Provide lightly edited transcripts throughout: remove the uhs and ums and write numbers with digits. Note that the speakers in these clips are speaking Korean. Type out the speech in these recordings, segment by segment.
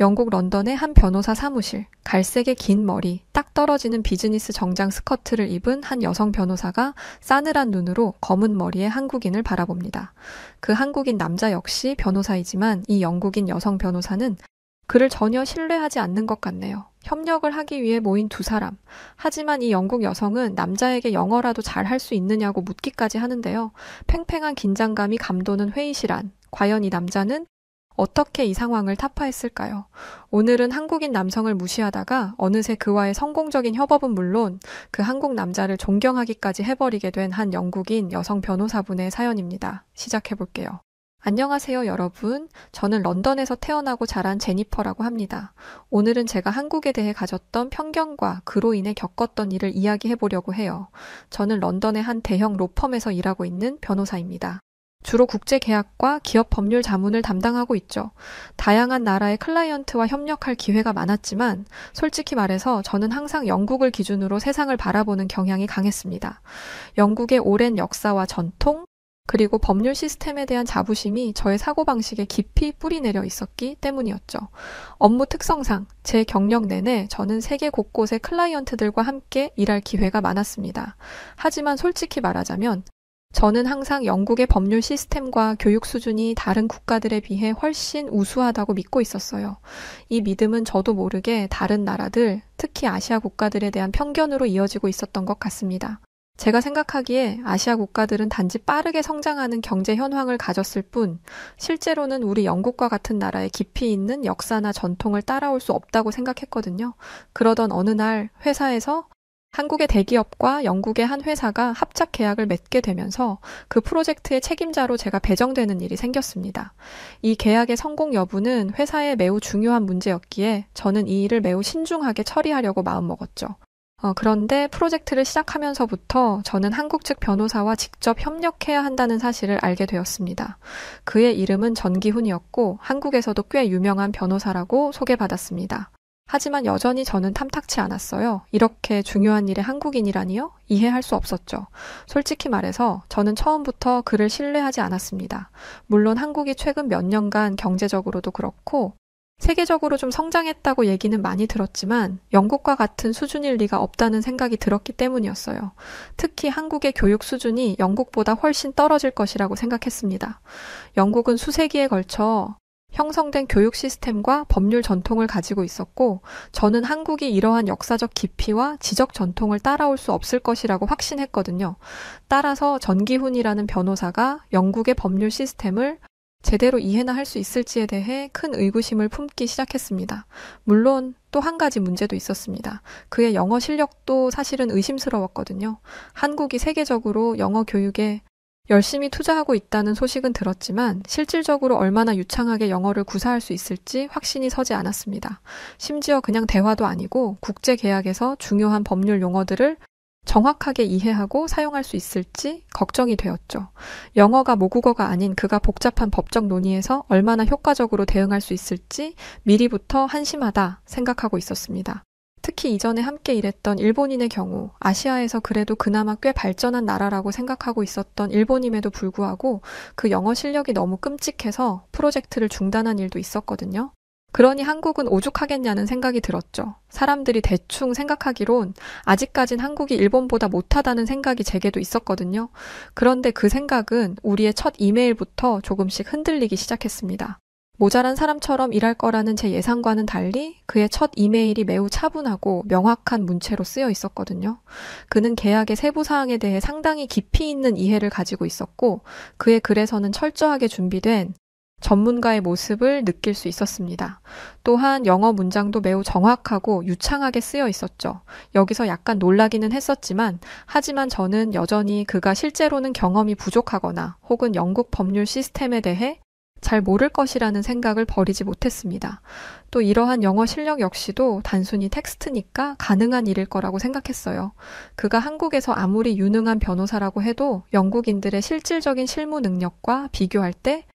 영국 런던의 한 변호사 사무실, 갈색의 긴 머리, 딱 떨어지는 비즈니스 정장 스커트를 입은 한 여성 변호사가 싸늘한 눈으로 검은 머리의 한국인을 바라봅니다. 그 한국인 남자 역시 변호사이지만 이 영국인 여성 변호사는 그를 전혀 신뢰하지 않는 것 같네요. 협력을 하기 위해 모인 두 사람. 하지만 이 영국 여성은 남자에게 영어라도 잘 할 수 있느냐고 묻기까지 하는데요. 팽팽한 긴장감이 감도는 회의실 안. 과연 이 남자는 어떻게 이 상황을 타파했을까요? 오늘은 한국인 남성을 무시하다가 어느새 그와의 성공적인 협업은 물론 그 한국 남자를 존경하기까지 해버리게 된 한 영국인 여성 변호사분의 사연입니다. 시작해볼게요. 안녕하세요, 여러분. 저는 런던에서 태어나고 자란 제니퍼라고 합니다. 오늘은 제가 한국에 대해 가졌던 편견과 그로 인해 겪었던 일을 이야기해보려고 해요. 저는 런던의 한 대형 로펌에서 일하고 있는 변호사입니다. 주로 국제계약과 기업 법률 자문을 담당하고 있죠. 다양한 나라의 클라이언트와 협력할 기회가 많았지만 솔직히 말해서 저는 항상 영국을 기준으로 세상을 바라보는 경향이 강했습니다. 영국의 오랜 역사와 전통, 그리고 법률 시스템에 대한 자부심이 저의 사고방식에 깊이 뿌리내려 있었기 때문이었죠. 업무 특성상 제 경력 내내 저는 세계 곳곳의 클라이언트들과 함께 일할 기회가 많았습니다. 하지만 솔직히 말하자면 저는 항상 영국의 법률 시스템과 교육 수준이 다른 국가들에 비해 훨씬 우수하다고 믿고 있었어요. 이 믿음은 저도 모르게 다른 나라들, 특히 아시아 국가들에 대한 편견으로 이어지고 있었던 것 같습니다. 제가 생각하기에 아시아 국가들은 단지 빠르게 성장하는 경제 현황을 가졌을 뿐 실제로는 우리 영국과 같은 나라의 깊이 있는 역사나 전통을 따라올 수 없다고 생각했거든요. 그러던 어느 날 회사에서 한국의 대기업과 영국의 한 회사가 합작 계약을 맺게 되면서 그 프로젝트의 책임자로 제가 배정되는 일이 생겼습니다. 이 계약의 성공 여부는 회사에 매우 중요한 문제였기에 저는 이 일을 매우 신중하게 처리하려고 마음먹었죠. 그런데 프로젝트를 시작하면서부터 저는 한국 측 변호사와 직접 협력해야 한다는 사실을 알게 되었습니다. 그의 이름은 전기훈이었고 한국에서도 꽤 유명한 변호사라고 소개받았습니다. 하지만 여전히 저는 탐탁치 않았어요. 이렇게 중요한 일에 한국인이라니요? 이해할 수 없었죠. 솔직히 말해서 저는 처음부터 그를 신뢰하지 않았습니다. 물론 한국이 최근 몇 년간 경제적으로도 그렇고 세계적으로 좀 성장했다고 얘기는 많이 들었지만 영국과 같은 수준일 리가 없다는 생각이 들었기 때문이었어요. 특히 한국의 교육 수준이 영국보다 훨씬 떨어질 것이라고 생각했습니다. 영국은 수세기에 걸쳐 형성된 교육 시스템과 법률 전통을 가지고 있었고 저는 한국이 이러한 역사적 깊이와 지적 전통을 따라올 수 없을 것이라고 확신했거든요. 따라서 전기훈이라는 변호사가 영국의 법률 시스템을 제대로 이해나 할 수 있을지에 대해 큰 의구심을 품기 시작했습니다. 물론 또 한 가지 문제도 있었습니다. 그의 영어 실력도 사실은 의심스러웠거든요. 한국이 세계적으로 영어 교육에 열심히 투자하고 있다는 소식은 들었지만 실질적으로 얼마나 유창하게 영어를 구사할 수 있을지 확신이 서지 않았습니다. 심지어 그냥 대화도 아니고 국제 계약에서 중요한 법률 용어들을 정확하게 이해하고 사용할 수 있을지 걱정이 되었죠. 영어가 모국어가 아닌 그가 복잡한 법적 논의에서 얼마나 효과적으로 대응할 수 있을지 미리부터 한심하다 생각하고 있었습니다. 특히 이전에 함께 일했던 일본인의 경우 아시아에서 그래도 그나마 꽤 발전한 나라라고 생각하고 있었던 일본임에도 불구하고 그 영어 실력이 너무 끔찍해서 프로젝트를 중단한 일도 있었거든요. 그러니 한국은 오죽하겠냐는 생각이 들었죠. 사람들이 대충 생각하기론 아직까진 한국이 일본보다 못하다는 생각이 제게도 있었거든요. 그런데 그 생각은 우리의 첫 이메일부터 조금씩 흔들리기 시작했습니다. 모자란 사람처럼 일할 거라는 제 예상과는 달리 그의 첫 이메일이 매우 차분하고 명확한 문체로 쓰여 있었거든요. 그는 계약의 세부 사항에 대해 상당히 깊이 있는 이해를 가지고 있었고 그의 글에서는 철저하게 준비된 전문가의 모습을 느낄 수 있었습니다. 또한 영어 문장도 매우 정확하고 유창하게 쓰여 있었죠. 여기서 약간 놀라기는 했었지만 하지만 저는 여전히 그가 실제로는 경험이 부족하거나 혹은 영국 법률 시스템에 대해 잘 모를 것이라는 생각을 버리지 못했습니다. 또 이러한 영어 실력 역시도 단순히 텍스트니까 가능한 일일 거라고 생각했어요. 그가 한국에서 아무리 유능한 변호사라고 해도 영국인들의 실질적인 실무 능력과 비교할 때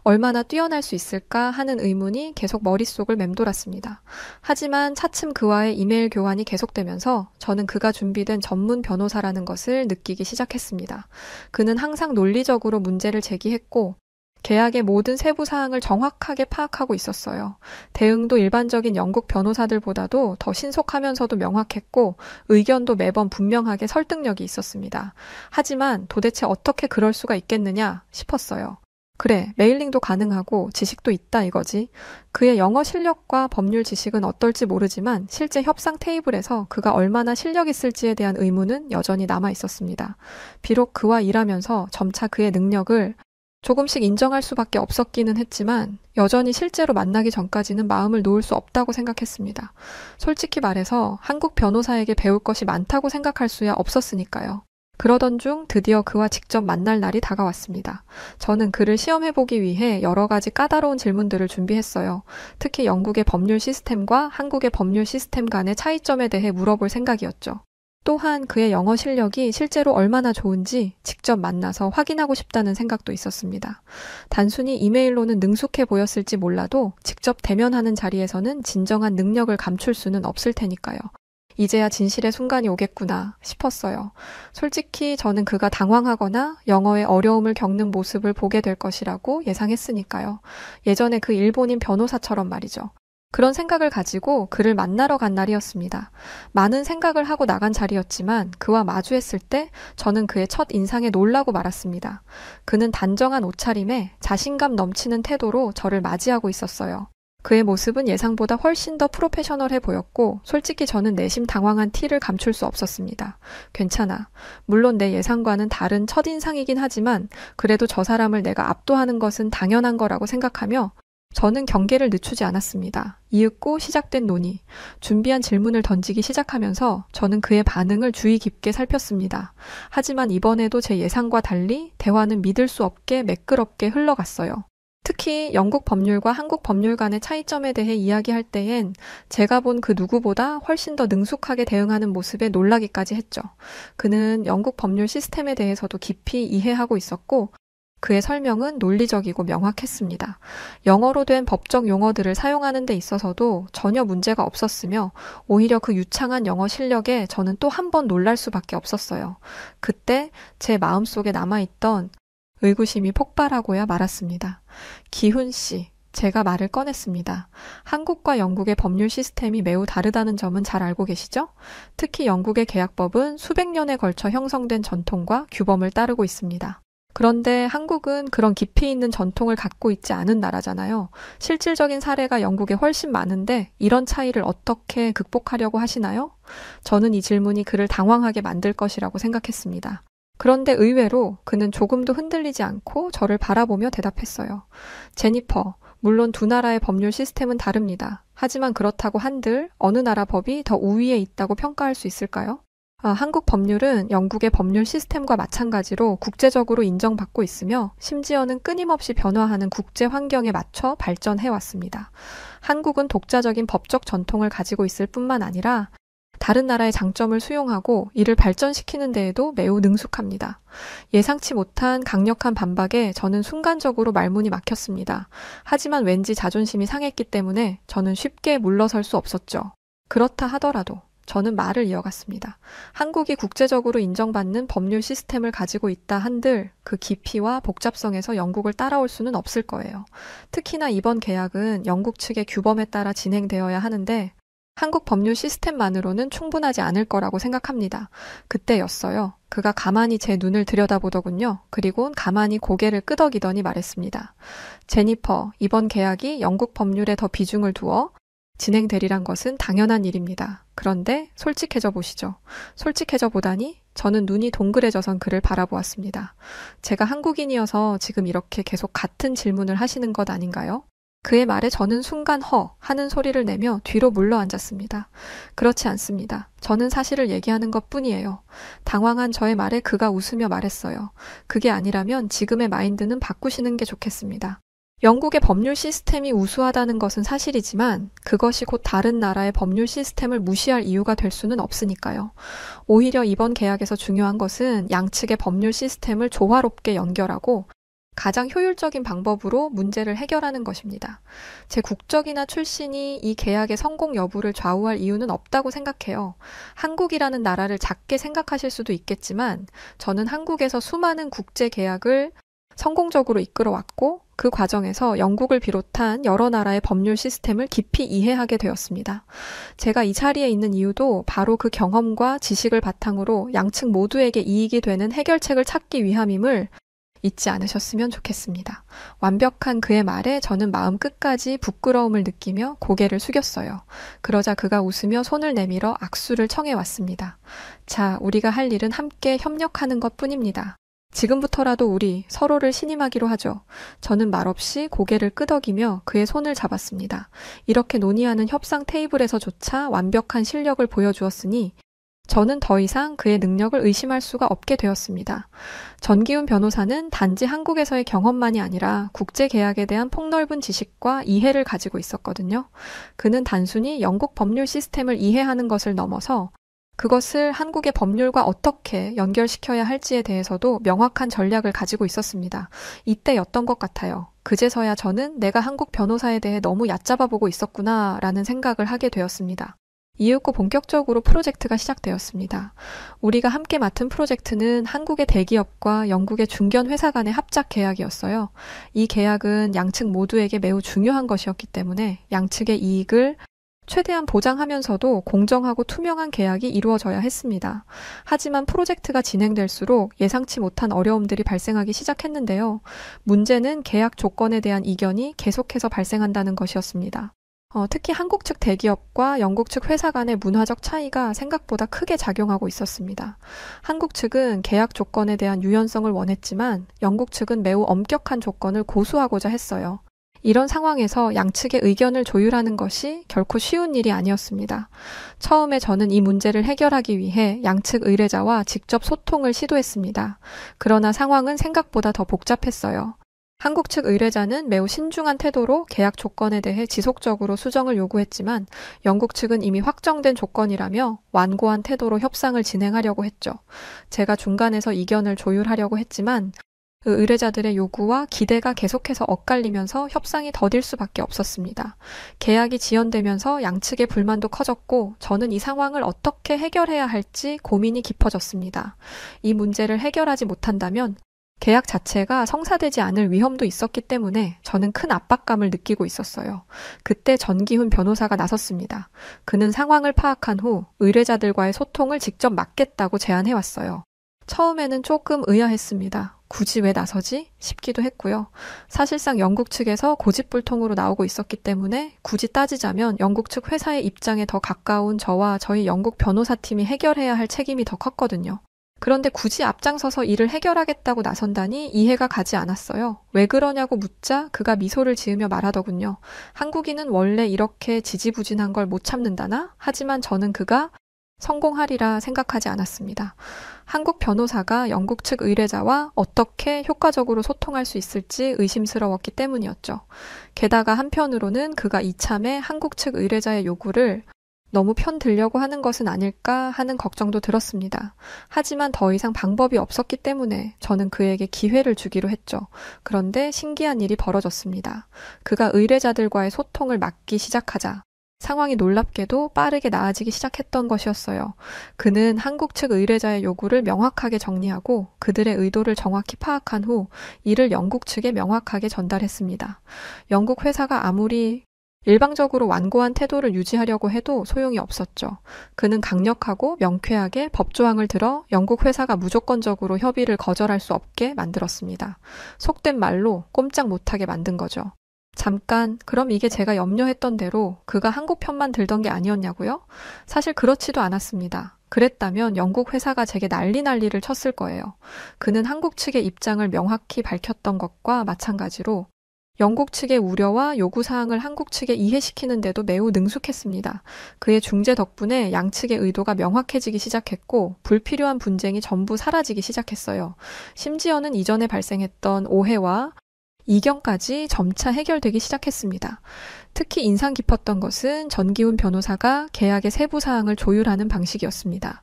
얼마나 뛰어날 수 있을까 하는 의문이 계속 머릿속을 맴돌았습니다. 하지만 차츰 그와의 이메일 교환이 계속되면서 저는 그가 준비된 전문 변호사라는 것을 느끼기 시작했습니다. 그는 항상 논리적으로 문제를 제기했고 계약의 모든 세부 사항을 정확하게 파악하고 있었어요. 대응도 일반적인 영국 변호사들보다도 더 신속하면서도 명확했고 의견도 매번 분명하게 설득력이 있었습니다. 하지만 도대체 어떻게 그럴 수가 있겠느냐 싶었어요. 그래, 메일링도 가능하고 지식도 있다 이거지. 그의 영어 실력과 법률 지식은 어떨지 모르지만 실제 협상 테이블에서 그가 얼마나 실력 있을지에 대한 의문은 여전히 남아 있었습니다. 비록 그와 일하면서 점차 그의 능력을 조금씩 인정할 수밖에 없었기는 했지만 여전히 실제로 만나기 전까지는 마음을 놓을 수 없다고 생각했습니다. 솔직히 말해서 한국 변호사에게 배울 것이 많다고 생각할 수야 없었으니까요. 그러던 중 드디어 그와 직접 만날 날이 다가왔습니다. 저는 그를 시험해보기 위해 여러 가지 까다로운 질문들을 준비했어요. 특히 영국의 법률 시스템과 한국의 법률 시스템 간의 차이점에 대해 물어볼 생각이었죠. 또한 그의 영어 실력이 실제로 얼마나 좋은지 직접 만나서 확인하고 싶다는 생각도 있었습니다. 단순히 이메일로는 능숙해 보였을지 몰라도 직접 대면하는 자리에서는 진정한 능력을 감출 수는 없을 테니까요. 이제야 진실의 순간이 오겠구나 싶었어요. 솔직히 저는 그가 당황하거나 영어에 어려움을 겪는 모습을 보게 될 것이라고 예상했으니까요. 예전에 그 일본인 변호사처럼 말이죠. 그런 생각을 가지고 그를 만나러 간 날이었습니다. 많은 생각을 하고 나간 자리였지만 그와 마주했을 때 저는 그의 첫 인상에 놀라고 말았습니다. 그는 단정한 옷차림에 자신감 넘치는 태도로 저를 맞이하고 있었어요. 그의 모습은 예상보다 훨씬 더 프로페셔널해 보였고 솔직히 저는 내심 당황한 티를 감출 수 없었습니다. 괜찮아. 물론 내 예상과는 다른 첫인상이긴 하지만 그래도 저 사람을 내가 압도하는 것은 당연한 거라고 생각하며 저는 경계를 늦추지 않았습니다. 이윽고 시작된 논의. 준비한 질문을 던지기 시작하면서 저는 그의 반응을 주의 깊게 살폈습니다. 하지만 이번에도 제 예상과 달리 대화는 믿을 수 없게 매끄럽게 흘러갔어요. 특히 영국 법률과 한국 법률 간의 차이점에 대해 이야기할 때엔 제가 본 그 누구보다 훨씬 더 능숙하게 대응하는 모습에 놀라기까지 했죠. 그는 영국 법률 시스템에 대해서도 깊이 이해하고 있었고 그의 설명은 논리적이고 명확했습니다. 영어로 된 법적 용어들을 사용하는 데 있어서도 전혀 문제가 없었으며 오히려 그 유창한 영어 실력에 저는 또 한 번 놀랄 수밖에 없었어요. 그때 제 마음속에 남아있던 의구심이 폭발하고야 말았습니다. 기훈 씨, 제가 말을 꺼냈습니다. 한국과 영국의 법률 시스템이 매우 다르다는 점은 잘 알고 계시죠? 특히 영국의 계약법은 수백 년에 걸쳐 형성된 전통과 규범을 따르고 있습니다. 그런데 한국은 그런 깊이 있는 전통을 갖고 있지 않은 나라잖아요. 실질적인 사례가 영국에 훨씬 많은데 이런 차이를 어떻게 극복하려고 하시나요? 저는 이 질문이 그를 당황하게 만들 것이라고 생각했습니다. 그런데 의외로 그는 조금도 흔들리지 않고 저를 바라보며 대답했어요. 제니퍼, 물론 두 나라의 법률 시스템은 다릅니다. 하지만 그렇다고 한들 어느 나라 법이 더 우위에 있다고 평가할 수 있을까요? 한국 법률은 영국의 법률 시스템과 마찬가지로 국제적으로 인정받고 있으며 심지어는 끊임없이 변화하는 국제 환경에 맞춰 발전해왔습니다. 한국은 독자적인 법적 전통을 가지고 있을 뿐만 아니라 다른 나라의 장점을 수용하고 이를 발전시키는 데에도 매우 능숙합니다. 예상치 못한 강력한 반박에 저는 순간적으로 말문이 막혔습니다. 하지만 왠지 자존심이 상했기 때문에 저는 쉽게 물러설 수 없었죠. 그렇다 하더라도 저는 말을 이어갔습니다. 한국이 국제적으로 인정받는 법률 시스템을 가지고 있다 한들 그 깊이와 복잡성에서 영국을 따라올 수는 없을 거예요. 특히나 이번 계약은 영국 측의 규범에 따라 진행되어야 하는데 한국 법률 시스템만으로는 충분하지 않을 거라고 생각합니다. 그때였어요. 그가 가만히 제 눈을 들여다보더군요. 그리곤 가만히 고개를 끄덕이더니 말했습니다. 제니퍼, 이번 계약이 영국 법률에 더 비중을 두어 진행되리란 것은 당연한 일입니다. 그런데 솔직해져 보시죠. 솔직해져 보다니 저는 눈이 동그래져선 그를 바라보았습니다. 제가 한국인이어서 지금 이렇게 계속 같은 질문을 하시는 것 아닌가요? 그의 말에 저는 순간 하는 소리를 내며 뒤로 물러앉았습니다. 그렇지 않습니다. 저는 사실을 얘기하는 것뿐이에요. 당황한 저의 말에 그가 웃으며 말했어요. 그게 아니라면 지금의 마인드는 바꾸시는 게 좋겠습니다. 영국의 법률 시스템이 우수하다는 것은 사실이지만 그것이 곧 다른 나라의 법률 시스템을 무시할 이유가 될 수는 없으니까요. 오히려 이번 계약에서 중요한 것은 양측의 법률 시스템을 조화롭게 연결하고 가장 효율적인 방법으로 문제를 해결하는 것입니다. 제 국적이나 출신이 이 계약의 성공 여부를 좌우할 이유는 없다고 생각해요. 한국이라는 나라를 작게 생각하실 수도 있겠지만 저는 한국에서 수많은 국제 계약을 성공적으로 이끌어왔고 그 과정에서 영국을 비롯한 여러 나라의 법률 시스템을 깊이 이해하게 되었습니다. 제가 이 자리에 있는 이유도 바로 그 경험과 지식을 바탕으로 양측 모두에게 이익이 되는 해결책을 찾기 위함임을 잊지 않으셨으면 좋겠습니다. 완벽한 그의 말에 저는 마음 끝까지 부끄러움을 느끼며 고개를 숙였어요. 그러자 그가 웃으며 손을 내밀어 악수를 청해왔습니다. 자, 우리가 할 일은 함께 협력하는 것뿐입니다. 지금부터라도 우리 서로를 신임하기로 하죠. 저는 말없이 고개를 끄덕이며 그의 손을 잡았습니다. 이렇게 논의하는 협상 테이블에서조차 완벽한 실력을 보여주었으니 저는 더 이상 그의 능력을 의심할 수가 없게 되었습니다. 전기훈 변호사는 단지 한국에서의 경험만이 아니라 국제계약에 대한 폭넓은 지식과 이해를 가지고 있었거든요. 그는 단순히 영국 법률 시스템을 이해하는 것을 넘어서 그것을 한국의 법률과 어떻게 연결시켜야 할지에 대해서도 명확한 전략을 가지고 있었습니다. 이때였던 것 같아요. 그제서야 저는 내가 한국 변호사에 대해 너무 얕잡아 보고 있었구나라는 생각을 하게 되었습니다. 이윽고 본격적으로 프로젝트가 시작되었습니다. 우리가 함께 맡은 프로젝트는 한국의 대기업과 영국의 중견 회사 간의 합작 계약이었어요. 이 계약은 양측 모두에게 매우 중요한 것이었기 때문에 양측의 이익을 최대한 보장하면서도 공정하고 투명한 계약이 이루어져야 했습니다. 하지만 프로젝트가 진행될수록 예상치 못한 어려움들이 발생하기 시작했는데요. 문제는 계약 조건에 대한 이견이 계속해서 발생한다는 것이었습니다. 특히 한국 측 대기업과 영국 측 회사 간의 문화적 차이가 생각보다 크게 작용하고 있었습니다. 한국 측은 계약 조건에 대한 유연성을 원했지만 영국 측은 매우 엄격한 조건을 고수하고자 했어요. 이런 상황에서 양측의 의견을 조율하는 것이 결코 쉬운 일이 아니었습니다. 처음에 저는 이 문제를 해결하기 위해 양측 의뢰자와 직접 소통을 시도했습니다. 그러나 상황은 생각보다 더 복잡했어요. 한국 측 의뢰자는 매우 신중한 태도로 계약 조건에 대해 지속적으로 수정을 요구했지만 영국 측은 이미 확정된 조건이라며 완고한 태도로 협상을 진행하려고 했죠. 제가 중간에서 이견을 조율하려고 했지만 그 의뢰자들의 요구와 기대가 계속해서 엇갈리면서 협상이 더딜 수밖에 없었습니다. 계약이 지연되면서 양측의 불만도 커졌고 저는 이 상황을 어떻게 해결해야 할지 고민이 깊어졌습니다. 이 문제를 해결하지 못한다면 계약 자체가 성사되지 않을 위험도 있었기 때문에 저는 큰 압박감을 느끼고 있었어요. 그때 전기훈 변호사가 나섰습니다. 그는 상황을 파악한 후 의뢰자들과의 소통을 직접 맡겠다고 제안해왔어요. 처음에는 조금 의아했습니다. 굳이 왜 나서지? 싶기도 했고요. 사실상 영국 측에서 고집불통으로 나오고 있었기 때문에 굳이 따지자면 영국 측 회사의 입장에 더 가까운 저와 저희 영국 변호사팀이 해결해야 할 책임이 더 컸거든요. 그런데 굳이 앞장서서 일을 해결하겠다고 나선다니 이해가 가지 않았어요. 왜 그러냐고 묻자 그가 미소를 지으며 말하더군요. 한국인은 원래 이렇게 지지부진한 걸 못 참는다나? 하지만 저는 그가 성공하리라 생각하지 않았습니다. 한국 변호사가 영국 측 의뢰자와 어떻게 효과적으로 소통할 수 있을지 의심스러웠기 때문이었죠. 게다가 한편으로는 그가 이참에 한국 측 의뢰자의 요구를 너무 편들려고 하는 것은 아닐까 하는 걱정도 들었습니다. 하지만 더 이상 방법이 없었기 때문에 저는 그에게 기회를 주기로 했죠. 그런데 신기한 일이 벌어졌습니다. 그가 의뢰자들과의 소통을 맡기 시작하자 상황이 놀랍게도 빠르게 나아지기 시작했던 것이었어요. 그는 한국 측 의뢰자의 요구를 명확하게 정리하고 그들의 의도를 정확히 파악한 후 이를 영국 측에 명확하게 전달했습니다. 영국 회사가 아무리 일방적으로 완고한 태도를 유지하려고 해도 소용이 없었죠. 그는 강력하고 명쾌하게 법조항을 들어 영국 회사가 무조건적으로 협의를 거절할 수 없게 만들었습니다. 속된 말로 꼼짝 못하게 만든 거죠. 잠깐, 그럼 이게 제가 염려했던 대로 그가 한국 편만 들던 게 아니었냐고요? 사실 그렇지도 않았습니다. 그랬다면 영국 회사가 제게 난리를 쳤을 거예요. 그는 한국 측의 입장을 명확히 밝혔던 것과 마찬가지로 영국 측의 우려와 요구사항을 한국 측에 이해시키는데도 매우 능숙했습니다. 그의 중재 덕분에 양측의 의도가 명확해지기 시작했고 불필요한 분쟁이 전부 사라지기 시작했어요. 심지어는 이전에 발생했던 오해와 이견까지 점차 해결되기 시작했습니다. 특히 인상 깊었던 것은 전기훈 변호사가 계약의 세부 사항을 조율하는 방식이었습니다.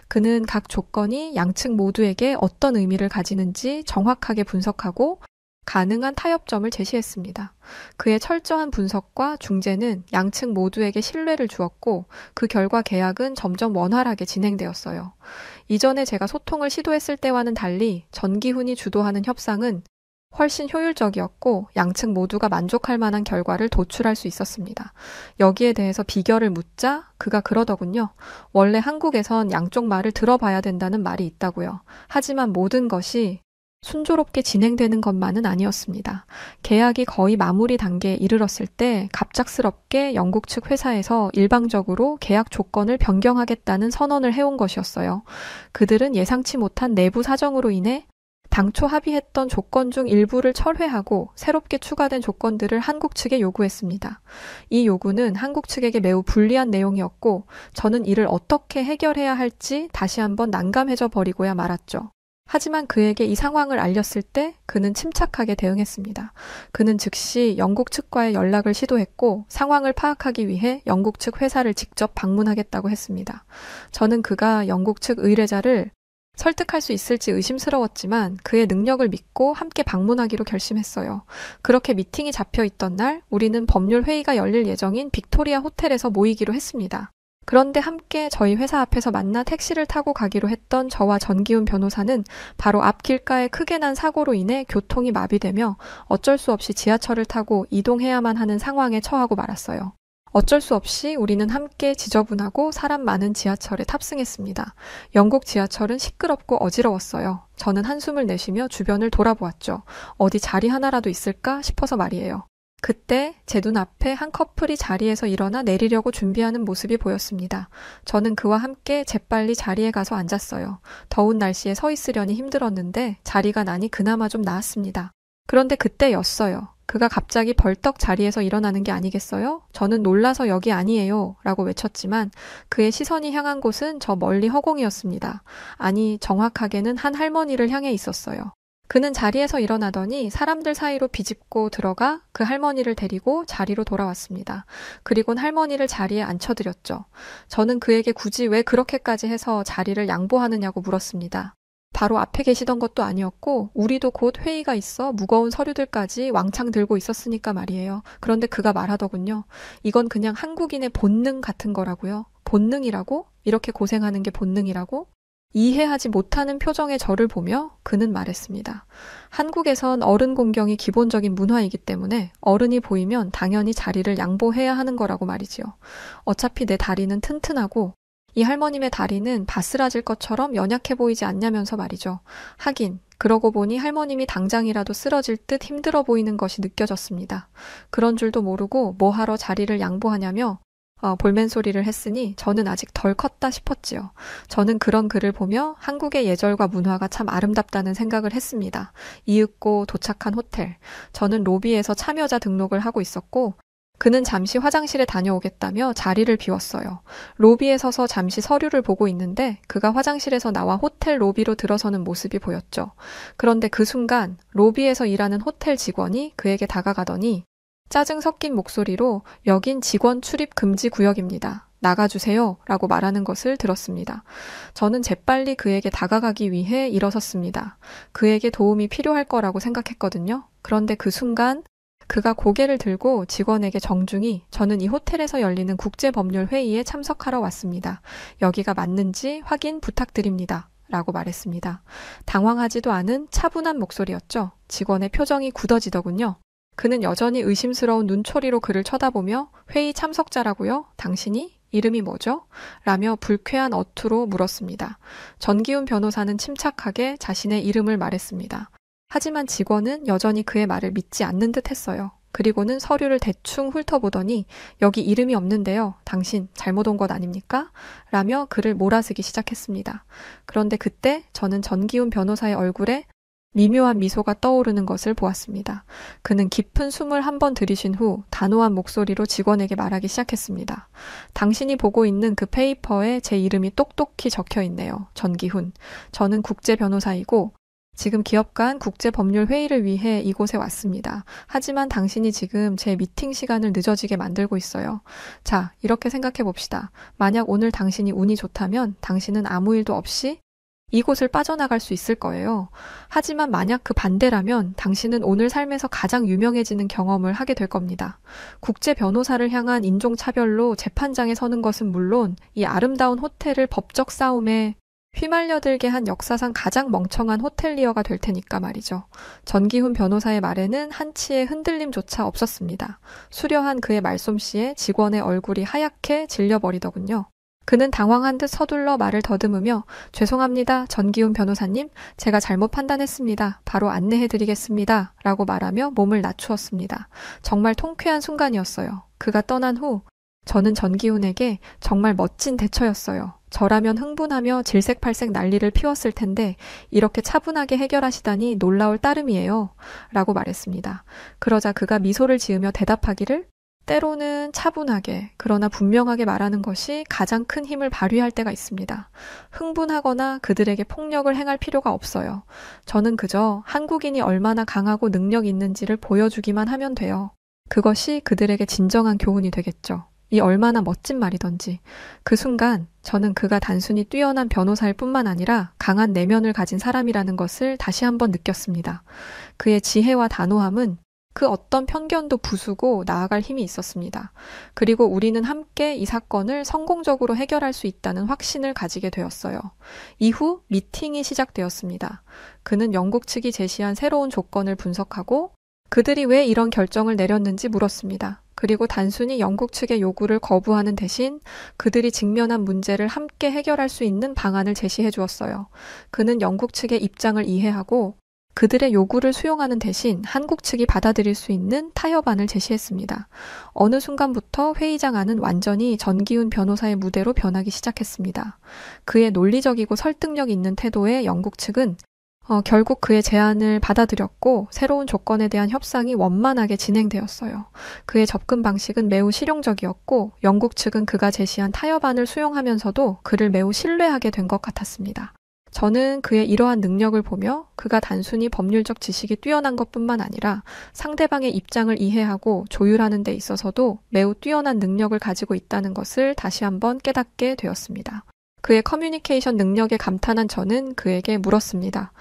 그는 각 조건이 양측 모두에게 어떤 의미를 가지는지 정확하게 분석하고 가능한 타협점을 제시했습니다. 그의 철저한 분석과 중재는 양측 모두에게 신뢰를 주었고 그 결과 계약은 점점 원활하게 진행되었어요. 이전에 제가 소통을 시도했을 때와는 달리 전기훈이 주도하는 협상은 훨씬 효율적이었고 양측 모두가 만족할 만한 결과를 도출할 수 있었습니다. 여기에 대해서 비결을 묻자 그가 그러더군요. 원래 한국에선 양쪽 말을 들어봐야 된다는 말이 있다고요. 하지만 모든 것이 순조롭게 진행되는 것만은 아니었습니다. 계약이 거의 마무리 단계에 이르렀을 때 갑작스럽게 영국 측 회사에서 일방적으로 계약 조건을 변경하겠다는 선언을 해온 것이었어요. 그들은 예상치 못한 내부 사정으로 인해 당초 합의했던 조건 중 일부를 철회하고 새롭게 추가된 조건들을 한국 측에 요구했습니다. 이 요구는 한국 측에게 매우 불리한 내용이었고 저는 이를 어떻게 해결해야 할지 다시 한번 난감해져 버리고야 말았죠. 하지만 그에게 이 상황을 알렸을 때 그는 침착하게 대응했습니다. 그는 즉시 영국 측과의 연락을 시도했고 상황을 파악하기 위해 영국 측 회사를 직접 방문하겠다고 했습니다. 저는 그가 영국 측 의뢰자를 설득할 수 있을지 의심스러웠지만 그의 능력을 믿고 함께 방문하기로 결심했어요. 그렇게 미팅이 잡혀 있던 날 우리는 법률 회의가 열릴 예정인 빅토리아 호텔에서 모이기로 했습니다. 그런데 함께 저희 회사 앞에서 만나 택시를 타고 가기로 했던 저와 전기훈 변호사는 바로 앞 길가에 크게 난 사고로 인해 교통이 마비되며 어쩔 수 없이 지하철을 타고 이동해야만 하는 상황에 처하고 말았어요. 어쩔 수 없이 우리는 함께 지저분하고 사람 많은 지하철에 탑승했습니다. 영국 지하철은 시끄럽고 어지러웠어요. 저는 한숨을 내쉬며 주변을 돌아보았죠. 어디 자리 하나라도 있을까 싶어서 말이에요. 그때 제 눈앞에 한 커플이 자리에서 일어나 내리려고 준비하는 모습이 보였습니다. 저는 그와 함께 재빨리 자리에 가서 앉았어요. 더운 날씨에 서 있으려니 힘들었는데 자리가 나니 그나마 좀 나았습니다. 그런데 그때였어요. 그가 갑자기 벌떡 자리에서 일어나는 게 아니겠어요? 저는 놀라서 여기 아니에요 라고 외쳤지만 그의 시선이 향한 곳은 저 멀리 허공이었습니다. 아니, 정확하게는 한 할머니를 향해 있었어요. 그는 자리에서 일어나더니 사람들 사이로 비집고 들어가 그 할머니를 데리고 자리로 돌아왔습니다. 그리곤 할머니를 자리에 앉혀드렸죠. 저는 그에게 굳이 왜 그렇게까지 해서 자리를 양보하느냐고 물었습니다. 바로 앞에 계시던 것도 아니었고 우리도 곧 회의가 있어 무거운 서류들까지 왕창 들고 있었으니까 말이에요. 그런데 그가 말하더군요. 이건 그냥 한국인의 본능 같은 거라고요. 본능이라고? 이렇게 고생하는 게 본능이라고? 이해하지 못하는 표정의 저를 보며 그는 말했습니다. 한국에선 어른 공경이 기본적인 문화이기 때문에 어른이 보이면 당연히 자리를 양보해야 하는 거라고 말이지요. 어차피 내 다리는 튼튼하고 이 할머님의 다리는 바스라질 것처럼 연약해 보이지 않냐면서 말이죠. 하긴 그러고 보니 할머님이 당장이라도 쓰러질 듯 힘들어 보이는 것이 느껴졌습니다. 그런 줄도 모르고 뭐하러 자리를 양보하냐며 볼멘 소리를 했으니 저는 아직 덜 컸다 싶었지요. 저는 그런 그를 보며 한국의 예절과 문화가 참 아름답다는 생각을 했습니다. 이윽고 도착한 호텔. 저는 로비에서 참여자 등록을 하고 있었고 그는 잠시 화장실에 다녀오겠다며 자리를 비웠어요. 로비에 서서 잠시 서류를 보고 있는데 그가 화장실에서 나와 호텔 로비로 들어서는 모습이 보였죠. 그런데 그 순간 로비에서 일하는 호텔 직원이 그에게 다가가더니 짜증 섞인 목소리로 여긴 직원 출입 금지 구역입니다. 나가주세요 라고 말하는 것을 들었습니다. 저는 재빨리 그에게 다가가기 위해 일어섰습니다. 그에게 도움이 필요할 거라고 생각했거든요. 그런데 그 순간 그가 고개를 들고 직원에게 정중히 저는 이 호텔에서 열리는 국제법률회의에 참석하러 왔습니다. 여기가 맞는지 확인 부탁드립니다. 라고 말했습니다. 당황하지도 않은 차분한 목소리였죠. 직원의 표정이 굳어지더군요. 그는 여전히 의심스러운 눈초리로 그를 쳐다보며 회의 참석자라고요? 당신이? 이름이 뭐죠? 라며 불쾌한 어투로 물었습니다. 전기훈 변호사는 침착하게 자신의 이름을 말했습니다. 하지만 직원은 여전히 그의 말을 믿지 않는 듯 했어요. 그리고는 서류를 대충 훑어보더니 여기 이름이 없는데요. 당신 잘못 온 것 아닙니까? 라며 그를 몰아쓰기 시작했습니다. 그런데 그때 저는 전기훈 변호사의 얼굴에 미묘한 미소가 떠오르는 것을 보았습니다. 그는 깊은 숨을 한 번 들이쉰 후 단호한 목소리로 직원에게 말하기 시작했습니다. 당신이 보고 있는 그 페이퍼에 제 이름이 똑똑히 적혀 있네요. 전기훈. 저는 국제 변호사이고 지금 기업 간 국제법률 회의를 위해 이곳에 왔습니다. 하지만 당신이 지금 제 미팅 시간을 늦어지게 만들고 있어요. 자, 이렇게 생각해 봅시다. 만약 오늘 당신이 운이 좋다면 당신은 아무 일도 없이 이곳을 빠져나갈 수 있을 거예요. 하지만 만약 그 반대라면 당신은 오늘 삶에서 가장 유명해지는 경험을 하게 될 겁니다. 국제 변호사를 향한 인종차별로 재판장에 서는 것은 물론 이 아름다운 호텔을 법적 싸움에 휘말려들게 한 역사상 가장 멍청한 호텔리어가 될 테니까 말이죠. 전기훈 변호사의 말에는 한치의 흔들림조차 없었습니다. 수려한 그의 말솜씨에 직원의 얼굴이 하얗게 질려버리더군요. 그는 당황한 듯 서둘러 말을 더듬으며 죄송합니다. 전기훈 변호사님, 제가 잘못 판단했습니다. 바로 안내해드리겠습니다. 라고 말하며 몸을 낮추었습니다. 정말 통쾌한 순간이었어요. 그가 떠난 후 저는 전기훈에게 정말 멋진 대처였어요. 저라면 흥분하며 질색팔색 난리를 피웠을 텐데 이렇게 차분하게 해결하시다니 놀라울 따름이에요. 라고 말했습니다. 그러자 그가 미소를 지으며 대답하기를 때로는 차분하게 그러나 분명하게 말하는 것이 가장 큰 힘을 발휘할 때가 있습니다. 흥분하거나 그들에게 폭력을 행할 필요가 없어요. 저는 그저 한국인이 얼마나 강하고 능력 있는지를 보여주기만 하면 돼요. 그것이 그들에게 진정한 교훈이 되겠죠. 이 얼마나 멋진 말이던지. 그 순간 저는 그가 단순히 뛰어난 변호사일 뿐만 아니라 강한 내면을 가진 사람이라는 것을 다시 한번 느꼈습니다. 그의 지혜와 단호함은 그 어떤 편견도 부수고 나아갈 힘이 있었습니다. 그리고 우리는 함께 이 사건을 성공적으로 해결할 수 있다는 확신을 가지게 되었어요. 이후 미팅이 시작되었습니다. 그는 영국 측이 제시한 새로운 조건을 분석하고 그들이 왜 이런 결정을 내렸는지 물었습니다. 그리고 단순히 영국 측의 요구를 거부하는 대신 그들이 직면한 문제를 함께 해결할 수 있는 방안을 제시해 주었어요. 그는 영국 측의 입장을 이해하고 그들의 요구를 수용하는 대신 한국 측이 받아들일 수 있는 타협안을 제시했습니다. 어느 순간부터 회의장 안은 완전히 전기훈 변호사의 무대로 변하기 시작했습니다. 그의 논리적이고 설득력 있는 태도에 영국 측은 결국 그의 제안을 받아들였고 새로운 조건에 대한 협상이 원만하게 진행되었어요. 그의 접근 방식은 매우 실용적이었고 영국 측은 그가 제시한 타협안을 수용하면서도 그를 매우 신뢰하게 된 것 같았습니다. 저는 그의 이러한 능력을 보며 그가 단순히 법률적 지식이 뛰어난 것뿐만 아니라 상대방의 입장을 이해하고 조율하는 데 있어서도 매우 뛰어난 능력을 가지고 있다는 것을 다시 한번 깨닫게 되었습니다. 그의 커뮤니케이션 능력에 감탄한 저는 그에게 물었습니다.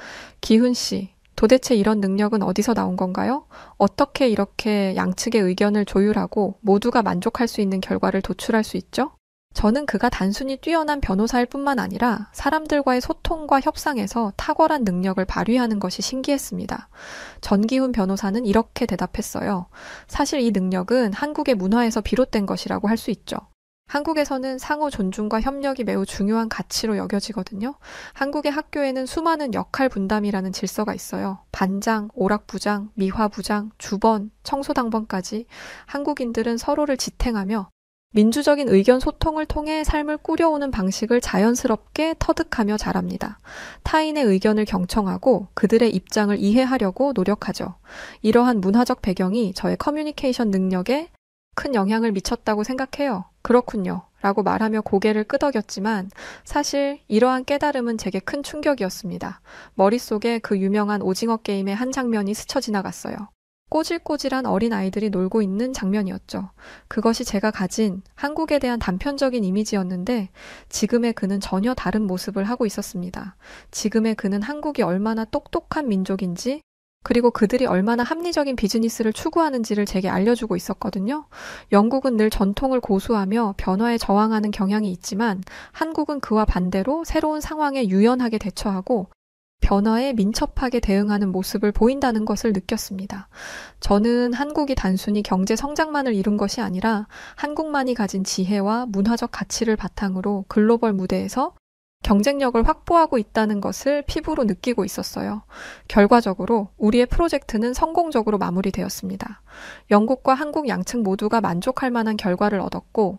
기훈 씨, 도대체 이런 능력은 어디서 나온 건가요? 어떻게 이렇게 양측의 의견을 조율하고 모두가 만족할 수 있는 결과를 도출할 수 있죠? 저는 그가 단순히 뛰어난 변호사일 뿐만 아니라 사람들과의 소통과 협상에서 탁월한 능력을 발휘하는 것이 신기했습니다. 전기훈 변호사는 이렇게 대답했어요. 사실 이 능력은 한국의 문화에서 비롯된 것이라고 할 수 있죠. 한국에서는 상호 존중과 협력이 매우 중요한 가치로 여겨지거든요. 한국의 학교에는 수많은 역할 분담이라는 질서가 있어요. 반장, 오락부장, 미화부장, 주번, 청소당번까지 한국인들은 서로를 지탱하며 민주적인 의견 소통을 통해 삶을 꾸려오는 방식을 자연스럽게 터득하며 자랍니다. 타인의 의견을 경청하고 그들의 입장을 이해하려고 노력하죠. 이러한 문화적 배경이 저의 커뮤니케이션 능력에 큰 영향을 미쳤다고 생각해요. 그렇군요. 라고 말하며 고개를 끄덕였지만 사실 이러한 깨달음은 제게 큰 충격이었습니다. 머릿속에 그 유명한 오징어 게임의 한 장면이 스쳐 지나갔어요. 꼬질꼬질한 어린 아이들이 놀고 있는 장면이었죠. 그것이 제가 가진 한국에 대한 단편적인 이미지였는데 지금의 그는 전혀 다른 모습을 하고 있었습니다. 지금의 그는 한국이 얼마나 똑똑한 민족인지 그리고 그들이 얼마나 합리적인 비즈니스를 추구하는지를 제게 알려주고 있었거든요. 영국은 늘 전통을 고수하며 변화에 저항하는 경향이 있지만 한국은 그와 반대로 새로운 상황에 유연하게 대처하고 변화에 민첩하게 대응하는 모습을 보인다는 것을 느꼈습니다. 저는 한국이 단순히 경제 성장만을 이룬 것이 아니라 한국만이 가진 지혜와 문화적 가치를 바탕으로 글로벌 무대에서 경쟁력을 확보하고 있다는 것을 피부로 느끼고 있었어요. 결과적으로 우리의 프로젝트는 성공적으로 마무리되었습니다. 영국과 한국 양측 모두가 만족할 만한 결과를 얻었고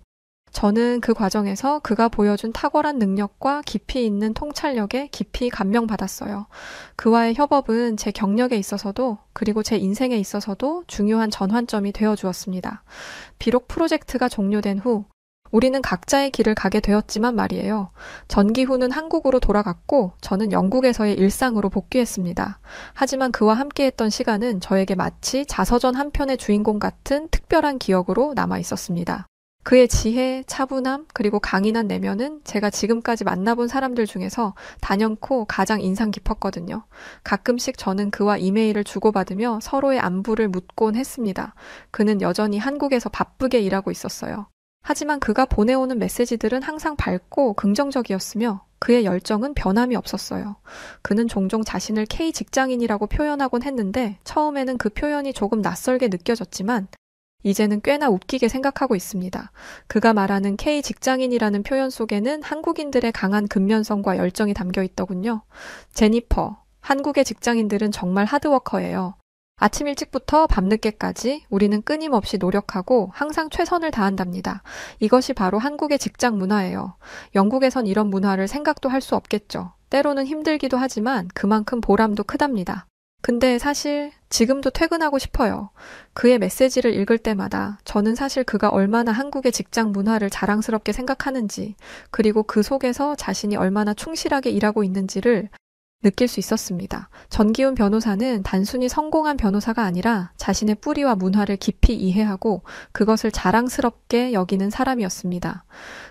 저는 그 과정에서 그가 보여준 탁월한 능력과 깊이 있는 통찰력에 깊이 감명받았어요. 그와의 협업은 제 경력에 있어서도 그리고 제 인생에 있어서도 중요한 전환점이 되어주었습니다. 비록 프로젝트가 종료된 후 우리는 각자의 길을 가게 되었지만 말이에요. 전기훈은 한국으로 돌아갔고 저는 영국에서의 일상으로 복귀했습니다. 하지만 그와 함께했던 시간은 저에게 마치 자서전 한 편의 주인공 같은 특별한 기억으로 남아 있었습니다. 그의 지혜, 차분함, 그리고 강인한 내면은 제가 지금까지 만나본 사람들 중에서 단연코 가장 인상 깊었거든요. 가끔씩 저는 그와 이메일을 주고받으며 서로의 안부를 묻곤 했습니다. 그는 여전히 한국에서 바쁘게 일하고 있었어요. 하지만 그가 보내오는 메시지들은 항상 밝고 긍정적이었으며 그의 열정은 변함이 없었어요. 그는 종종 자신을 K 직장인이라고 표현하곤 했는데 처음에는 그 표현이 조금 낯설게 느껴졌지만 이제는 꽤나 웃기게 생각하고 있습니다. 그가 말하는 K 직장인이라는 표현 속에는 한국인들의 강한 근면성과 열정이 담겨 있더군요. 제니퍼, 한국의 직장인들은 정말 하드워커예요. 아침 일찍부터 밤늦게까지 우리는 끊임없이 노력하고 항상 최선을 다한답니다. 이것이 바로 한국의 직장 문화예요. 영국에선 이런 문화를 생각도 할 수 없겠죠. 때로는 힘들기도 하지만 그만큼 보람도 크답니다. 근데 사실 지금도 퇴근하고 싶어요. 그의 메시지를 읽을 때마다 저는 사실 그가 얼마나 한국의 직장 문화를 자랑스럽게 생각하는지, 그리고 그 속에서 자신이 얼마나 충실하게 일하고 있는지를 느낄 수 있었습니다. 전기훈 변호사는 단순히 성공한 변호사가 아니라 자신의 뿌리와 문화를 깊이 이해하고 그것을 자랑스럽게 여기는 사람이었습니다.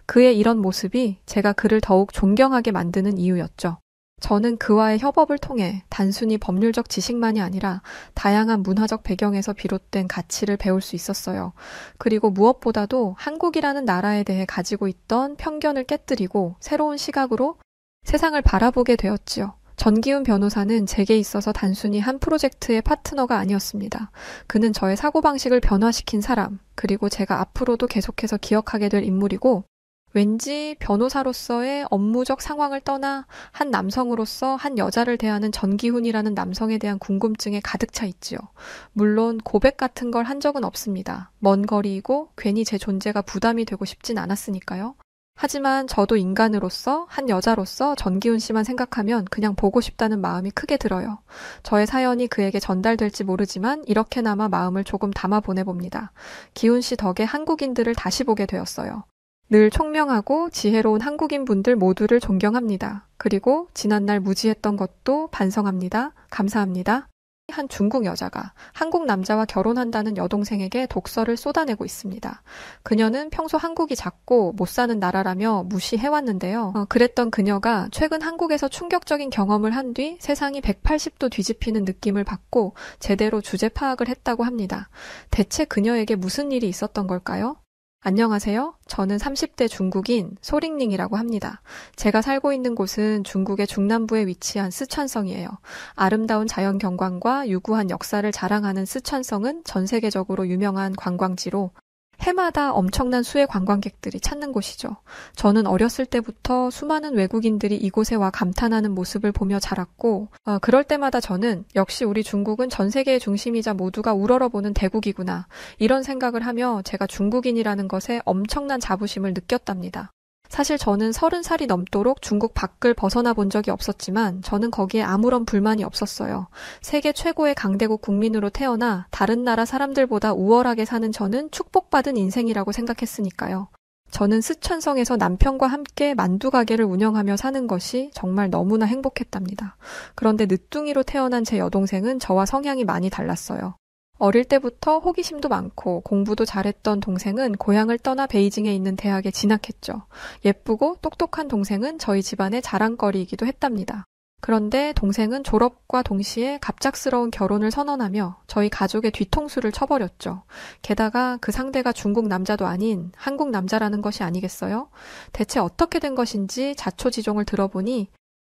그의 이런 모습이 제가 그를 더욱 존경하게 만드는 이유였죠. 저는 그와의 협업을 통해 단순히 법률적 지식만이 아니라 다양한 문화적 배경에서 비롯된 가치를 배울 수 있었어요. 그리고 무엇보다도 한국이라는 나라에 대해 가지고 있던 편견을 깨뜨리고 새로운 시각으로 세상을 바라보게 되었지요. 전기훈 변호사는 제게 있어서 단순히 한 프로젝트의 파트너가 아니었습니다. 그는 저의 사고방식을 변화시킨 사람, 그리고 제가 앞으로도 계속해서 기억하게 될 인물이고, 왠지 변호사로서의 업무적 상황을 떠나 한 남성으로서 한 여자를 대하는 전기훈이라는 남성에 대한 궁금증에 가득 차 있지요. 물론 고백 같은 걸 한 적은 없습니다. 먼 거리이고 괜히 제 존재가 부담이 되고 싶진 않았으니까요. 하지만 저도 인간으로서, 한 여자로서 전기훈 씨만 생각하면 그냥 보고 싶다는 마음이 크게 들어요. 저의 사연이 그에게 전달될지 모르지만 이렇게나마 마음을 조금 담아 보내봅니다. 기훈 씨 덕에 한국인들을 다시 보게 되었어요. 늘 총명하고 지혜로운 한국인 분들 모두를 존경합니다. 그리고 지난날 무지했던 것도 반성합니다. 감사합니다. 한 중국 여자가 한국 남자와 결혼한다는 여동생에게 독서를 쏟아내고 있습니다. 그녀는 평소 한국이 작고 못 사는 나라라며 무시해왔는데요. 그랬던 그녀가 최근 한국에서 충격적인 경험을 한 뒤 세상이 180도 뒤집히는 느낌을 받고 제대로 주제 파악을 했다고 합니다. 대체 그녀에게 무슨 일이 있었던 걸까요? 안녕하세요. 저는 30대 중국인 소링닝이라고 합니다. 제가 살고 있는 곳은 중국의 중남부에 위치한 쓰촨성이에요. 아름다운 자연 경관과 유구한 역사를 자랑하는 쓰촨성은 전 세계적으로 유명한 관광지로 해마다 엄청난 수의 관광객들이 찾는 곳이죠. 저는 어렸을 때부터 수많은 외국인들이 이곳에 와 감탄하는 모습을 보며 자랐고, 그럴 때마다 저는 역시 우리 중국은 전 세계의 중심이자 모두가 우러러보는 대국이구나, 이런 생각을 하며 제가 중국인이라는 것에 엄청난 자부심을 느꼈답니다. 사실 저는 30살이 넘도록 중국 밖을 벗어나 본 적이 없었지만 저는 거기에 아무런 불만이 없었어요. 세계 최고의 강대국 국민으로 태어나 다른 나라 사람들보다 우월하게 사는 저는 축복받은 인생이라고 생각했으니까요. 저는 쓰촨성에서 남편과 함께 만두 가게를 운영하며 사는 것이 정말 너무나 행복했답니다. 그런데 늦둥이로 태어난 제 여동생은 저와 성향이 많이 달랐어요. 어릴 때부터 호기심도 많고 공부도 잘했던 동생은 고향을 떠나 베이징에 있는 대학에 진학했죠. 예쁘고 똑똑한 동생은 저희 집안의 자랑거리이기도 했답니다. 그런데 동생은 졸업과 동시에 갑작스러운 결혼을 선언하며 저희 가족의 뒤통수를 쳐버렸죠. 게다가 그 상대가 중국 남자도 아닌 한국 남자라는 것이 아니겠어요? 대체 어떻게 된 것인지 자초지종을 들어보니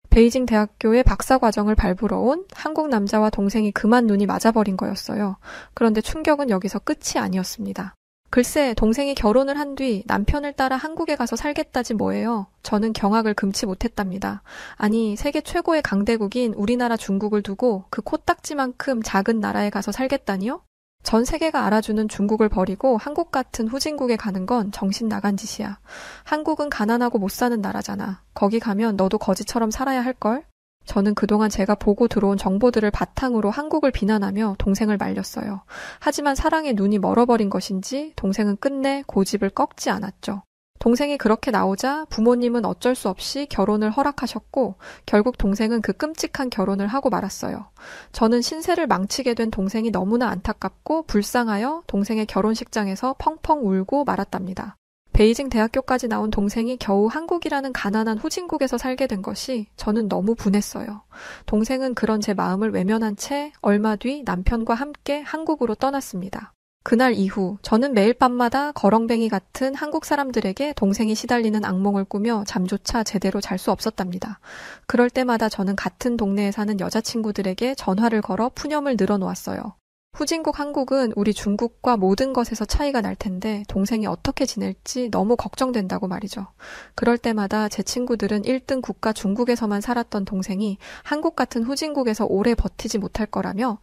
베이징 대학교의 박사과정을 밟으러 온 한국 남자와 동생이 그만 눈이 맞아버린 거였어요. 그런데 충격은 여기서 끝이 아니었습니다. 글쎄, 동생이 결혼을 한 뒤 남편을 따라 한국에 가서 살겠다지 뭐예요. 저는 경악을 금치 못했답니다. 아니, 세계 최고의 강대국인 우리나라 중국을 두고 그 코딱지만큼 작은 나라에 가서 살겠다니요? 전 세계가 알아주는 중국을 버리고 한국 같은 후진국에 가는 건 정신 나간 짓이야. 한국은 가난하고 못 사는 나라잖아. 거기 가면 너도 거지처럼 살아야 할걸? 저는 그동안 제가 보고 들어온 정보들을 바탕으로 한국을 비난하며 동생을 말렸어요. 하지만 사랑에 눈이 멀어버린 것인지 동생은 끝내 고집을 꺾지 않았죠. 동생이 그렇게 나오자 부모님은 어쩔 수 없이 결혼을 허락하셨고 결국 동생은 그 끔찍한 결혼을 하고 말았어요. 저는 신세를 망치게 된 동생이 너무나 안타깝고 불쌍하여 동생의 결혼식장에서 펑펑 울고 말았답니다. 베이징 대학교까지 나온 동생이 겨우 한국이라는 가난한 후진국에서 살게 된 것이 저는 너무 분했어요. 동생은 그런 제 마음을 외면한 채 얼마 뒤 남편과 함께 한국으로 떠났습니다. 그날 이후 저는 매일 밤마다 거렁뱅이 같은 한국 사람들에게 동생이 시달리는 악몽을 꾸며 잠조차 제대로 잘 수 없었답니다. 그럴 때마다 저는 같은 동네에 사는 여자친구들에게 전화를 걸어 푸념을 늘어놓았어요. 후진국 한국은 우리 중국과 모든 것에서 차이가 날 텐데 동생이 어떻게 지낼지 너무 걱정된다고 말이죠. 그럴 때마다 제 친구들은 1등 국가 중국에서만 살았던 동생이 한국 같은 후진국에서 오래 버티지 못할 거라며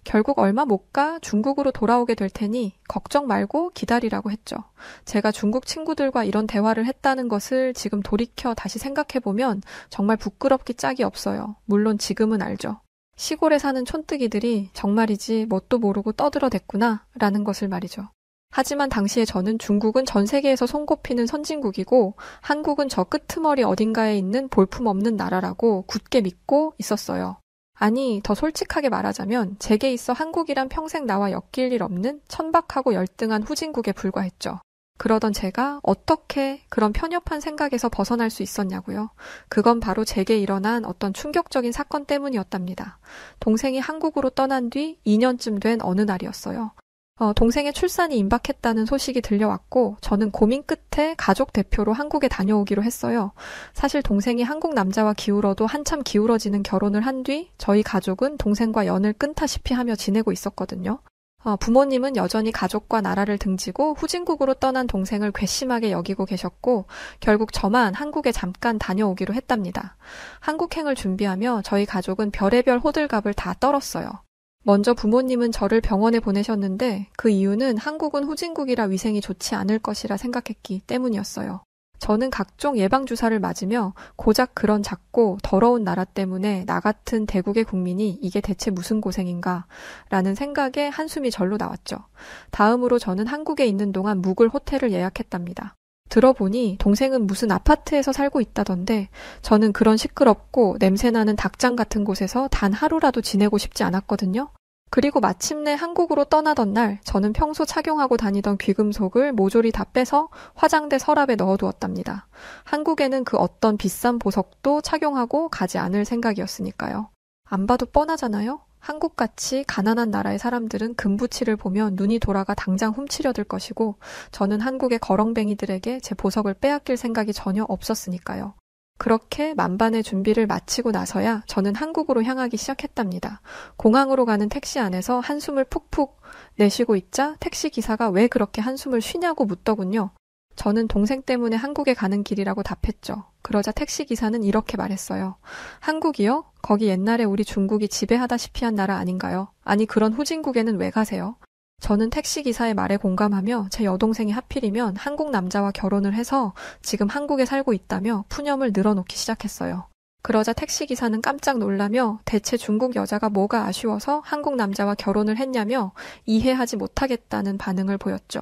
결국 얼마 못 가 중국으로 돌아오게 될 테니 걱정 말고 기다리라고 했죠. 제가 중국 친구들과 이런 대화를 했다는 것을 지금 돌이켜 다시 생각해보면 정말 부끄럽기 짝이 없어요. 물론 지금은 알죠. 시골에 사는 촌뜨기들이 정말이지 뭣도 모르고 떠들어댔구나 라는 것을 말이죠. 하지만 당시에 저는 중국은 전 세계에서 손꼽히는 선진국이고 한국은 저 끄트머리 어딘가에 있는 볼품없는 나라라고 굳게 믿고 있었어요. 아니, 더 솔직하게 말하자면 제게 있어 한국이란 평생 나와 엮일 일 없는 천박하고 열등한 후진국에 불과했죠. 그러던 제가 어떻게 그런 편협한 생각에서 벗어날 수 있었냐고요. 그건 바로 제게 일어난 어떤 충격적인 사건 때문이었답니다. 동생이 한국으로 떠난 뒤 2년쯤 된 어느 날이었어요. 동생의 출산이 임박했다는 소식이 들려왔고 저는 고민 끝에 가족 대표로 한국에 다녀오기로 했어요. 사실 동생이 한국 남자와 기울어도 한참 기울어지는 결혼을 한 뒤 저희 가족은 동생과 연을 끊다시피 하며 지내고 있었거든요. 부모님은 여전히 가족과 나라를 등지고 후진국으로 떠난 동생을 괘씸하게 여기고 계셨고 결국 저만 한국에 잠깐 다녀오기로 했답니다. 한국행을 준비하며 저희 가족은 별의별 호들갑을 다 떨었어요. 먼저 부모님은 저를 병원에 보내셨는데 그 이유는 한국은 후진국이라 위생이 좋지 않을 것이라 생각했기 때문이었어요. 저는 각종 예방주사를 맞으며 고작 그런 작고 더러운 나라 때문에 나 같은 대국의 국민이 이게 대체 무슨 고생인가 라는 생각에 한숨이 절로 나왔죠. 다음으로 저는 한국에 있는 동안 묵을 호텔을 예약했답니다. 들어보니 동생은 무슨 아파트에서 살고 있다던데 저는 그런 시끄럽고 냄새나는 닭장 같은 곳에서 단 하루라도 지내고 싶지 않았거든요. 그리고 마침내 한국으로 떠나던 날 저는 평소 착용하고 다니던 귀금속을 모조리 다 빼서 화장대 서랍에 넣어두었답니다. 한국에는 그 어떤 비싼 보석도 착용하고 가지 않을 생각이었으니까요. 안 봐도 뻔하잖아요? 한국같이 가난한 나라의 사람들은 금부치를 보면 눈이 돌아가 당장 훔치려들 것이고 저는 한국의 거렁뱅이들에게 제 보석을 빼앗길 생각이 전혀 없었으니까요. 그렇게 만반의 준비를 마치고 나서야 저는 한국으로 향하기 시작했답니다. 공항으로 가는 택시 안에서 한숨을 푹푹 내쉬고 있자 택시 기사가 왜 그렇게 한숨을 쉬냐고 묻더군요. 저는 동생 때문에 한국에 가는 길이라고 답했죠. 그러자 택시 기사는 이렇게 말했어요. 한국이요? 거기 옛날에 우리 중국이 지배하다시피 한 나라 아닌가요? 아니 그런 후진국에는 왜 가세요? 저는 택시기사의 말에 공감하며 제 여동생이 하필이면 한국 남자와 결혼을 해서 지금 한국에 살고 있다며 푸념을 늘어놓기 시작했어요. 그러자 택시기사는 깜짝 놀라며 대체 중국 여자가 뭐가 아쉬워서 한국 남자와 결혼을 했냐며 이해하지 못하겠다는 반응을 보였죠.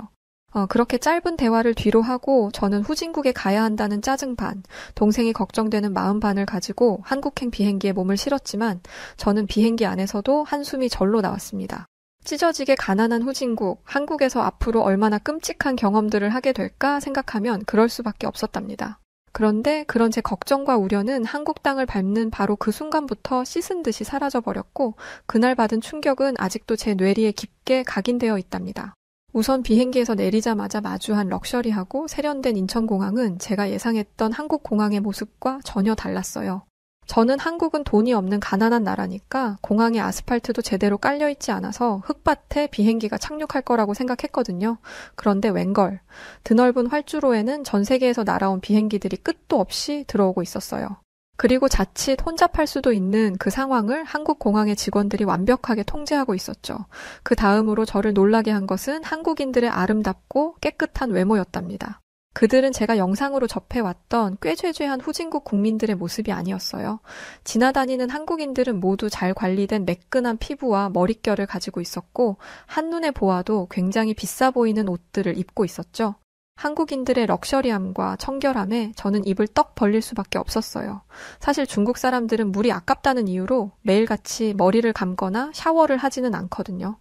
그렇게 짧은 대화를 뒤로 하고 저는 후진국에 가야 한다는 짜증 반, 동생이 걱정되는 마음 반을 가지고 한국행 비행기에 몸을 실었지만 저는 비행기 안에서도 한숨이 절로 나왔습니다. 찢어지게 가난한 후진국, 한국에서 앞으로 얼마나 끔찍한 경험들을 하게 될까 생각하면 그럴 수밖에 없었답니다. 그런데 그런 제 걱정과 우려는 한국 땅을 밟는 바로 그 순간부터 씻은 듯이 사라져버렸고 그날 받은 충격은 아직도 제 뇌리에 깊게 각인되어 있답니다. 우선 비행기에서 내리자마자 마주한 럭셔리하고 세련된 인천공항은 제가 예상했던 한국 공항의 모습과 전혀 달랐어요. 저는 한국은 돈이 없는 가난한 나라니까 공항에 아스팔트도 제대로 깔려있지 않아서 흙밭에 비행기가 착륙할 거라고 생각했거든요. 그런데 웬걸, 드넓은 활주로에는 전 세계에서 날아온 비행기들이 끝도 없이 들어오고 있었어요. 그리고 자칫 혼잡할 수도 있는 그 상황을 한국 공항의 직원들이 완벽하게 통제하고 있었죠. 그 다음으로 저를 놀라게 한 것은 한국인들의 아름답고 깨끗한 외모였답니다. 그들은 제가 영상으로 접해왔던 꾀죄죄한 후진국 국민들의 모습이 아니었어요. 지나다니는 한국인들은 모두 잘 관리된 매끈한 피부와 머릿결을 가지고 있었고 한눈에 보아도 굉장히 비싸 보이는 옷들을 입고 있었죠. 한국인들의 럭셔리함과 청결함에 저는 입을 떡 벌릴 수밖에 없었어요. 사실 중국 사람들은 물이 아깝다는 이유로 매일같이 머리를 감거나 샤워를 하지는 않거든요.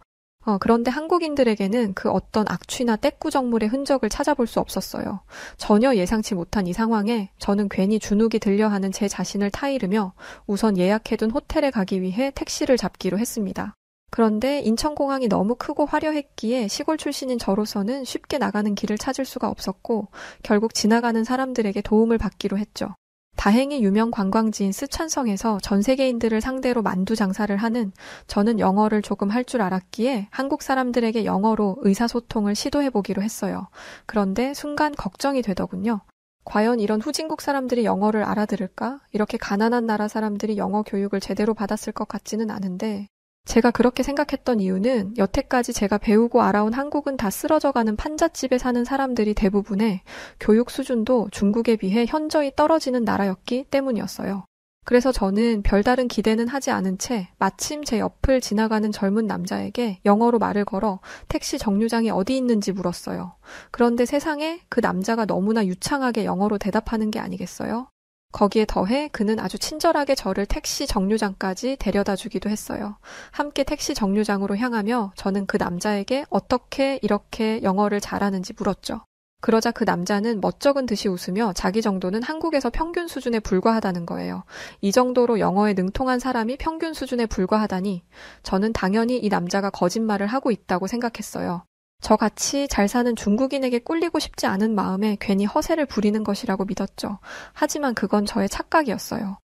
그런데 한국인들에게는 그 어떤 악취나 때꾸정물의 흔적을 찾아볼 수 없었어요. 전혀 예상치 못한 이 상황에 저는 괜히 주눅이 들려 하는 제 자신을 타이르며 우선 예약해둔 호텔에 가기 위해 택시를 잡기로 했습니다. 그런데 인천공항이 너무 크고 화려했기에 시골 출신인 저로서는 쉽게 나가는 길을 찾을 수가 없었고 결국 지나가는 사람들에게 도움을 받기로 했죠. 다행히 유명 관광지인 쓰촨성에서 전 세계인들을 상대로 만두 장사를 하는 저는 영어를 조금 할 줄 알았기에 한국 사람들에게 영어로 의사소통을 시도해보기로 했어요. 그런데 순간 걱정이 되더군요. 과연 이런 후진국 사람들이 영어를 알아들을까? 이렇게 가난한 나라 사람들이 영어 교육을 제대로 받았을 것 같지는 않은데 제가 그렇게 생각했던 이유는 여태까지 제가 배우고 알아온 한국은 다 쓰러져가는 판잣집에 사는 사람들이 대부분의 교육 수준도 중국에 비해 현저히 떨어지는 나라였기 때문이었어요. 그래서 저는 별다른 기대는 하지 않은 채 마침 제 옆을 지나가는 젊은 남자에게 영어로 말을 걸어 택시 정류장이 어디 있는지 물었어요. 그런데 세상에 그 남자가 너무나 유창하게 영어로 대답하는 게 아니겠어요? 거기에 더해 그는 아주 친절하게 저를 택시 정류장까지 데려다 주기도 했어요. 함께 택시 정류장으로 향하며 저는 그 남자에게 어떻게 이렇게 영어를 잘하는지 물었죠. 그러자 그 남자는 멋쩍은 듯이 웃으며 자기 정도는 한국에서 평균 수준에 불과하다는 거예요. 이 정도로 영어에 능통한 사람이 평균 수준에 불과하다니 저는 당연히 이 남자가 거짓말을 하고 있다고 생각했어요. 저같이 잘 사는 중국인에게 꿀리고 싶지 않은 마음에 괜히 허세를 부리는 것이라고 믿었죠. 하지만 그건 저의 착각이었어요.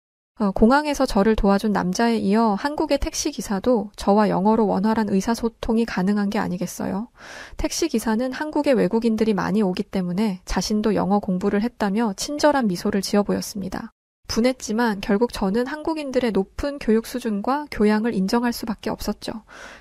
공항에서 저를 도와준 남자에 이어 한국의 택시기사도 저와 영어로 원활한 의사소통이 가능한 게 아니겠어요? 택시기사는 한국에 외국인들이 많이 오기 때문에 자신도 영어 공부를 했다며 친절한 미소를 지어 보였습니다. 분했지만 결국 저는 한국인들의 높은 교육 수준과 교양을 인정할 수밖에 없었죠.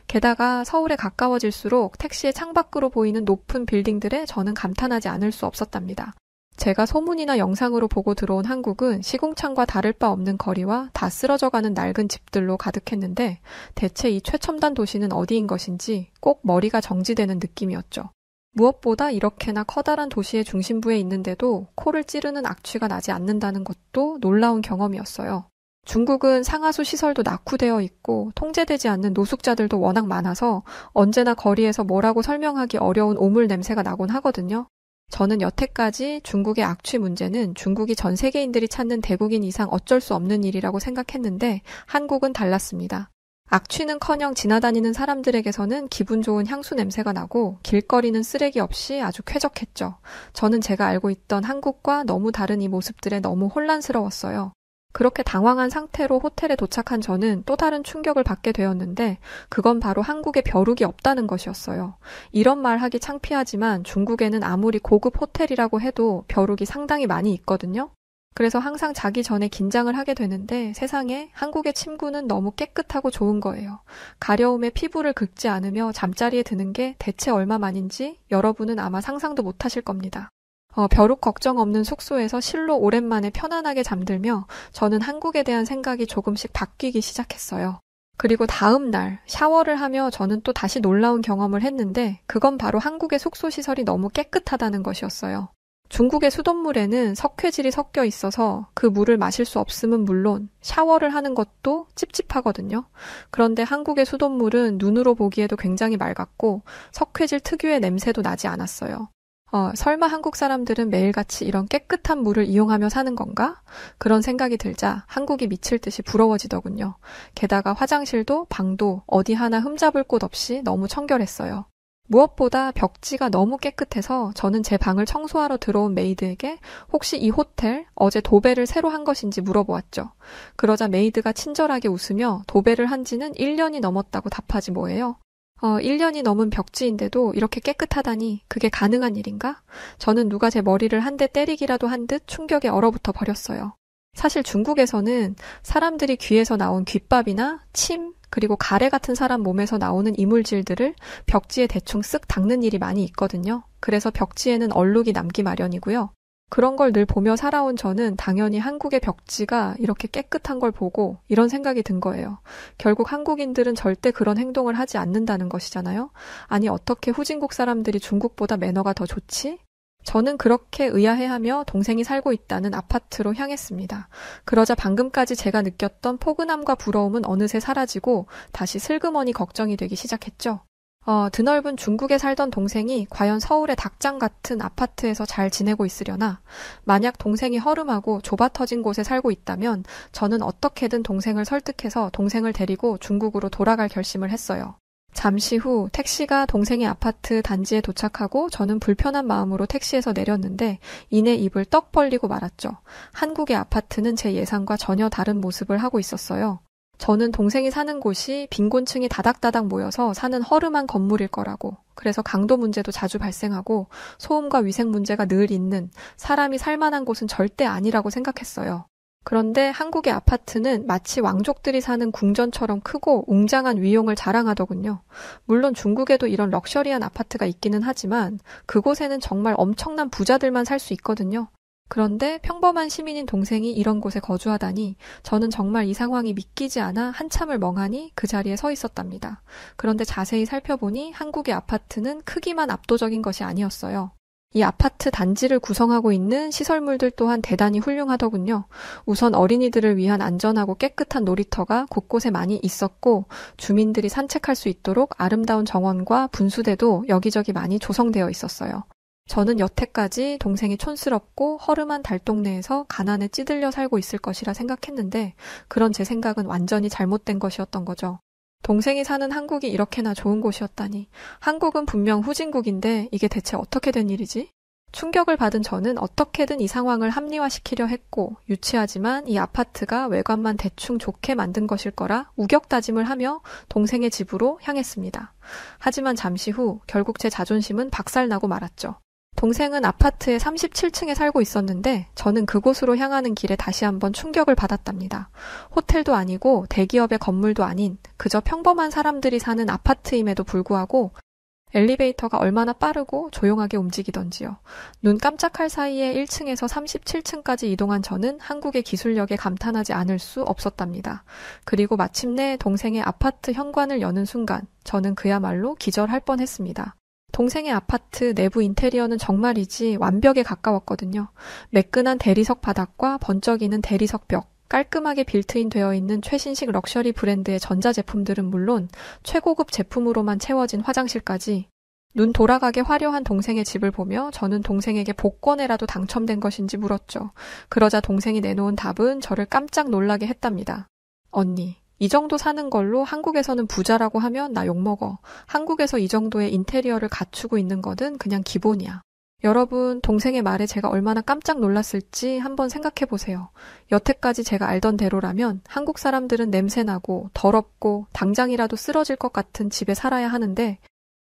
게다가 서울에 가까워질수록 택시의 창밖으로 보이는 높은 빌딩들에 저는 감탄하지 않을 수 없었답니다. 제가 소문이나 영상으로 보고 들어온 한국은 시궁창과 다를 바 없는 거리와 다 쓰러져가는 낡은 집들로 가득했는데 대체 이 최첨단 도시는 어디인 것인지 꼭 머리가 정지되는 느낌이었죠. 무엇보다 이렇게나 커다란 도시의 중심부에 있는데도 코를 찌르는 악취가 나지 않는다는 것도 놀라운 경험이었어요. 중국은 상하수 시설도 낙후되어 있고 통제되지 않는 노숙자들도 워낙 많아서 언제나 거리에서 뭐라고 설명하기 어려운 오물 냄새가 나곤 하거든요. 저는 여태까지 중국의 악취 문제는 중국이 전 세계인들이 찾는 대국인 이상 어쩔 수 없는 일이라고 생각했는데 한국은 달랐습니다. 악취는커녕 지나다니는 사람들에게서는 기분 좋은 향수 냄새가 나고 길거리는 쓰레기 없이 아주 쾌적했죠. 저는 제가 알고 있던 한국과 너무 다른 이 모습들에 너무 혼란스러웠어요. 그렇게 당황한 상태로 호텔에 도착한 저는 또 다른 충격을 받게 되었는데 그건 바로 한국에 벼룩이 없다는 것이었어요. 이런 말 하기 창피하지만 중국에는 아무리 고급 호텔이라고 해도 벼룩이 상당히 많이 있거든요. 그래서 항상 자기 전에 긴장을 하게 되는데 세상에 한국의 침구는 너무 깨끗하고 좋은 거예요. 가려움에 피부를 긁지 않으며 잠자리에 드는 게 대체 얼마만인지 여러분은 아마 상상도 못하실 겁니다. 벼룩 걱정 없는 숙소에서 실로 오랜만에 편안하게 잠들며 저는 한국에 대한 생각이 조금씩 바뀌기 시작했어요. 그리고 다음 날 샤워를 하며 저는 또 다시 놀라운 경험을 했는데 그건 바로 한국의 숙소 시설이 너무 깨끗하다는 것이었어요. 중국의 수돗물에는 석회질이 섞여 있어서 그 물을 마실 수 없음은 물론 샤워를 하는 것도 찝찝하거든요. 그런데 한국의 수돗물은 눈으로 보기에도 굉장히 맑았고 석회질 특유의 냄새도 나지 않았어요. 설마 한국 사람들은 매일같이 이런 깨끗한 물을 이용하며 사는 건가? 그런 생각이 들자 한국이 미칠 듯이 부러워지더군요. 게다가 화장실도 방도 어디 하나 흠잡을 곳 없이 너무 청결했어요. 무엇보다 벽지가 너무 깨끗해서 저는 제 방을 청소하러 들어온 메이드에게 혹시 이 호텔 어제 도배를 새로 한 것인지 물어보았죠. 그러자 메이드가 친절하게 웃으며 도배를 한 지는 1년이 넘었다고 답하지 뭐예요. 1년이 넘은 벽지인데도 이렇게 깨끗하다니 그게 가능한 일인가? 저는 누가 제 머리를 한 대 때리기라도 한 듯 충격에 얼어붙어 버렸어요. 사실 중국에서는 사람들이 귀에서 나온 귓밥이나 침, 그리고 가래 같은 사람 몸에서 나오는 이물질들을 벽지에 대충 쓱 닦는 일이 많이 있거든요. 그래서 벽지에는 얼룩이 남기 마련이고요. 그런 걸 늘 보며 살아온 저는 당연히 한국의 벽지가 이렇게 깨끗한 걸 보고 이런 생각이 든 거예요. 결국 한국인들은 절대 그런 행동을 하지 않는다는 것이잖아요. 아니 어떻게 후진국 사람들이 중국보다 매너가 더 좋지? 저는 그렇게 의아해하며 동생이 살고 있다는 아파트로 향했습니다. 그러자 방금까지 제가 느꼈던 포근함과 부러움은 어느새 사라지고 다시 슬그머니 걱정이 되기 시작했죠. 드넓은 중국에 살던 동생이 과연 서울의 닭장 같은 아파트에서 잘 지내고 있으려나? 만약 동생이 허름하고 좁아터진 곳에 살고 있다면 저는 어떻게든 동생을 설득해서 동생을 데리고 중국으로 돌아갈 결심을 했어요. 잠시 후 택시가 동생의 아파트 단지에 도착하고 저는 불편한 마음으로 택시에서 내렸는데 이내 입을 떡 벌리고 말았죠. 한국의 아파트는 제 예상과 전혀 다른 모습을 하고 있었어요. 저는 동생이 사는 곳이 빈곤층이 다닥다닥 모여서 사는 허름한 건물일 거라고, 그래서 강도 문제도 자주 발생하고 소음과 위생 문제가 늘 있는, 사람이 살만한 곳은 절대 아니라고 생각했어요. 그런데 한국의 아파트는 마치 왕족들이 사는 궁전처럼 크고 웅장한 위용을 자랑하더군요. 물론 중국에도 이런 럭셔리한 아파트가 있기는 하지만 그곳에는 정말 엄청난 부자들만 살 수 있거든요. 그런데 평범한 시민인 동생이 이런 곳에 거주하다니 저는 정말 이 상황이 믿기지 않아 한참을 멍하니 그 자리에 서 있었답니다. 그런데 자세히 살펴보니 한국의 아파트는 크기만 압도적인 것이 아니었어요. 이 아파트 단지를 구성하고 있는 시설물들 또한 대단히 훌륭하더군요. 우선 어린이들을 위한 안전하고 깨끗한 놀이터가 곳곳에 많이 있었고 주민들이 산책할 수 있도록 아름다운 정원과 분수대도 여기저기 많이 조성되어 있었어요. 저는 여태까지 동생이 촌스럽고 허름한 달동네에서 가난에 찌들려 살고 있을 것이라 생각했는데 그런 제 생각은 완전히 잘못된 것이었던 거죠. 동생이 사는 한국이 이렇게나 좋은 곳이었다니. 한국은 분명 후진국인데 이게 대체 어떻게 된 일이지? 충격을 받은 저는 어떻게든 이 상황을 합리화시키려 했고 유치하지만 이 아파트가 외관만 대충 좋게 만든 것일 거라 우격다짐을 하며 동생의 집으로 향했습니다. 하지만 잠시 후 결국 제 자존심은 박살나고 말았죠. 동생은 아파트의 37층에 살고 있었는데 저는 그곳으로 향하는 길에 다시 한번 충격을 받았답니다. 호텔도 아니고 대기업의 건물도 아닌 그저 평범한 사람들이 사는 아파트임에도 불구하고 엘리베이터가 얼마나 빠르고 조용하게 움직이던지요. 눈 깜짝할 사이에 1층에서 37층까지 이동한 저는 한국의 기술력에 감탄하지 않을 수 없었답니다. 그리고 마침내 동생의 아파트 현관을 여는 순간 저는 그야말로 기절할 뻔했습니다. 동생의 아파트 내부 인테리어는 정말이지 완벽에 가까웠거든요. 매끈한 대리석 바닥과 번쩍이는 대리석 벽, 깔끔하게 빌트인 되어 있는 최신식 럭셔리 브랜드의 전자제품들은 물론 최고급 제품으로만 채워진 화장실까지 눈 돌아가게 화려한 동생의 집을 보며 저는 동생에게 복권에라도 당첨된 것인지 물었죠. 그러자 동생이 내놓은 답은 저를 깜짝 놀라게 했답니다. 언니, 이 정도 사는 걸로 한국에서는 부자라고 하면 나 욕먹어. 한국에서 이 정도의 인테리어를 갖추고 있는 거는 그냥 기본이야. 여러분, 동생의 말에 제가 얼마나 깜짝 놀랐을지 한번 생각해 보세요. 여태까지 제가 알던 대로라면 한국 사람들은 냄새나고 더럽고 당장이라도 쓰러질 것 같은 집에 살아야 하는데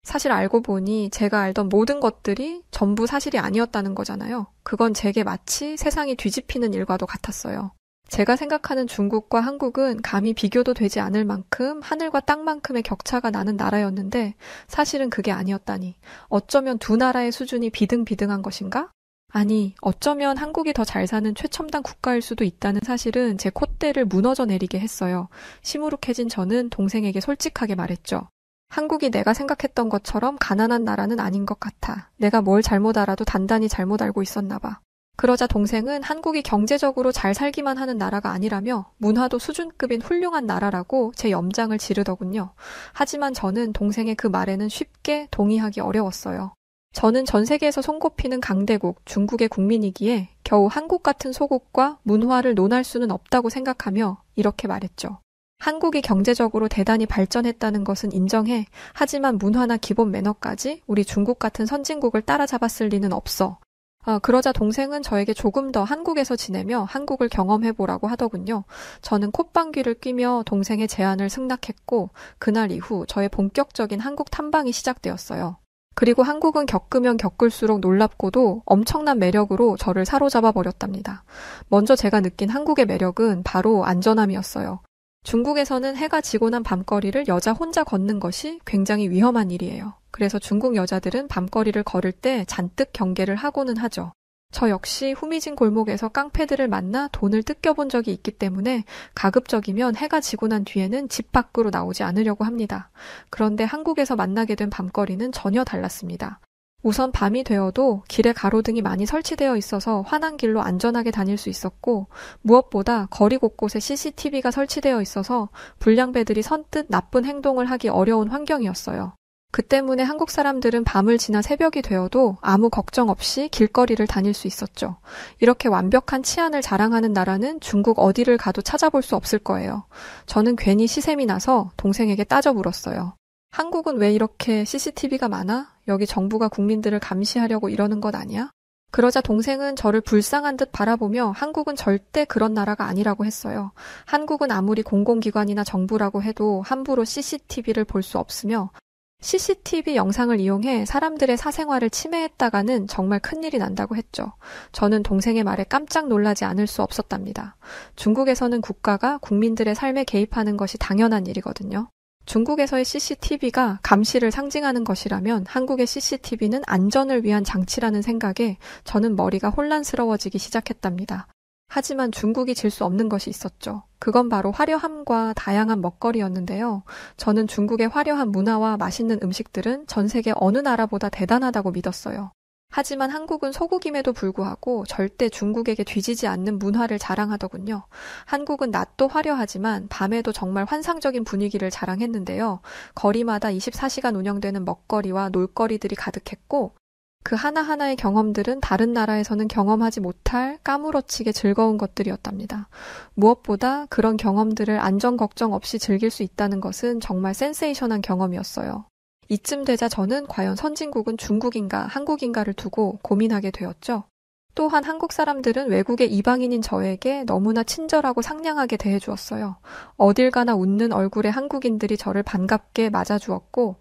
사실 알고 보니 제가 알던 모든 것들이 전부 사실이 아니었다는 거잖아요. 그건 제게 마치 세상이 뒤집히는 일과도 같았어요. 제가 생각하는 중국과 한국은 감히 비교도 되지 않을 만큼 하늘과 땅만큼의 격차가 나는 나라였는데 사실은 그게 아니었다니. 어쩌면 두 나라의 수준이 비등비등한 것인가? 아니, 어쩌면 한국이 더 잘 사는 최첨단 국가일 수도 있다는 사실은 제 콧대를 무너져 내리게 했어요. 시무룩해진 저는 동생에게 솔직하게 말했죠. 한국이 내가 생각했던 것처럼 가난한 나라는 아닌 것 같아. 내가 뭘 잘못 알아도 단단히 잘못 알고 있었나 봐. 그러자 동생은 한국이 경제적으로 잘 살기만 하는 나라가 아니라며 문화도 수준급인 훌륭한 나라라고 제 염장을 지르더군요. 하지만 저는 동생의 그 말에는 쉽게 동의하기 어려웠어요. 저는 전 세계에서 손꼽히는 강대국 중국의 국민이기에 겨우 한국 같은 소국과 문화를 논할 수는 없다고 생각하며 이렇게 말했죠. 한국이 경제적으로 대단히 발전했다는 것은 인정해. 하지만 문화나 기본 매너까지 우리 중국 같은 선진국을 따라잡았을 리는 없어. 그러자 동생은 저에게 조금 더 한국에서 지내며 한국을 경험해보라고 하더군요. 저는 콧방귀를 뀌며 동생의 제안을 승낙했고 그날 이후 저의 본격적인 한국 탐방이 시작되었어요. 그리고 한국은 겪으면 겪을수록 놀랍고도 엄청난 매력으로 저를 사로잡아 버렸답니다. 먼저 제가 느낀 한국의 매력은 바로 안전함이었어요. 중국에서는 해가 지고 난 밤거리를 여자 혼자 걷는 것이 굉장히 위험한 일이에요. 그래서 중국 여자들은 밤거리를 걸을 때 잔뜩 경계를 하고는 하죠. 저 역시 후미진 골목에서 깡패들을 만나 돈을 뜯겨본 적이 있기 때문에 가급적이면 해가 지고 난 뒤에는 집 밖으로 나오지 않으려고 합니다. 그런데 한국에서 만나게 된 밤거리는 전혀 달랐습니다. 우선 밤이 되어도 길에 가로등이 많이 설치되어 있어서 환한 길로 안전하게 다닐 수 있었고 무엇보다 거리 곳곳에 CCTV가 설치되어 있어서 불량배들이 선뜻 나쁜 행동을 하기 어려운 환경이었어요. 그 때문에 한국 사람들은 밤을 지나 새벽이 되어도 아무 걱정 없이 길거리를 다닐 수 있었죠. 이렇게 완벽한 치안을 자랑하는 나라는 중국 어디를 가도 찾아볼 수 없을 거예요. 저는 괜히 시샘이 나서 동생에게 따져 물었어요. 한국은 왜 이렇게 CCTV가 많아? 여기 정부가 국민들을 감시하려고 이러는 것 아니야? 그러자 동생은 저를 불쌍한 듯 바라보며 한국은 절대 그런 나라가 아니라고 했어요. 한국은 아무리 공공기관이나 정부라고 해도 함부로 CCTV를 볼 수 없으며 CCTV 영상을 이용해 사람들의 사생활을 침해했다가는 정말 큰일이 난다고 했죠. 저는 동생의 말에 깜짝 놀라지 않을 수 없었답니다. 중국에서는 국가가 국민들의 삶에 개입하는 것이 당연한 일이거든요. 중국에서의 CCTV가 감시를 상징하는 것이라면 한국의 CCTV는 안전을 위한 장치라는 생각에 저는 머리가 혼란스러워지기 시작했답니다. 하지만 중국이 질 수 없는 것이 있었죠. 그건 바로 화려함과 다양한 먹거리였는데요. 저는 중국의 화려한 문화와 맛있는 음식들은 전 세계 어느 나라보다 대단하다고 믿었어요. 하지만 한국은 소국임에도 불구하고 절대 중국에게 뒤지지 않는 문화를 자랑하더군요. 한국은 낮도 화려하지만 밤에도 정말 환상적인 분위기를 자랑했는데요. 거리마다 24시간 운영되는 먹거리와 놀거리들이 가득했고 그 하나하나의 경험들은 다른 나라에서는 경험하지 못할 까무러치게 즐거운 것들이었답니다. 무엇보다 그런 경험들을 안전 걱정 없이 즐길 수 있다는 것은 정말 센세이션한 경험이었어요. 이쯤 되자 저는 과연 선진국은 중국인가 한국인가를 두고 고민하게 되었죠. 또한 한국 사람들은 외국의 이방인인 저에게 너무나 친절하고 상냥하게 대해주었어요. 어딜 가나 웃는 얼굴의 한국인들이 저를 반갑게 맞아주었고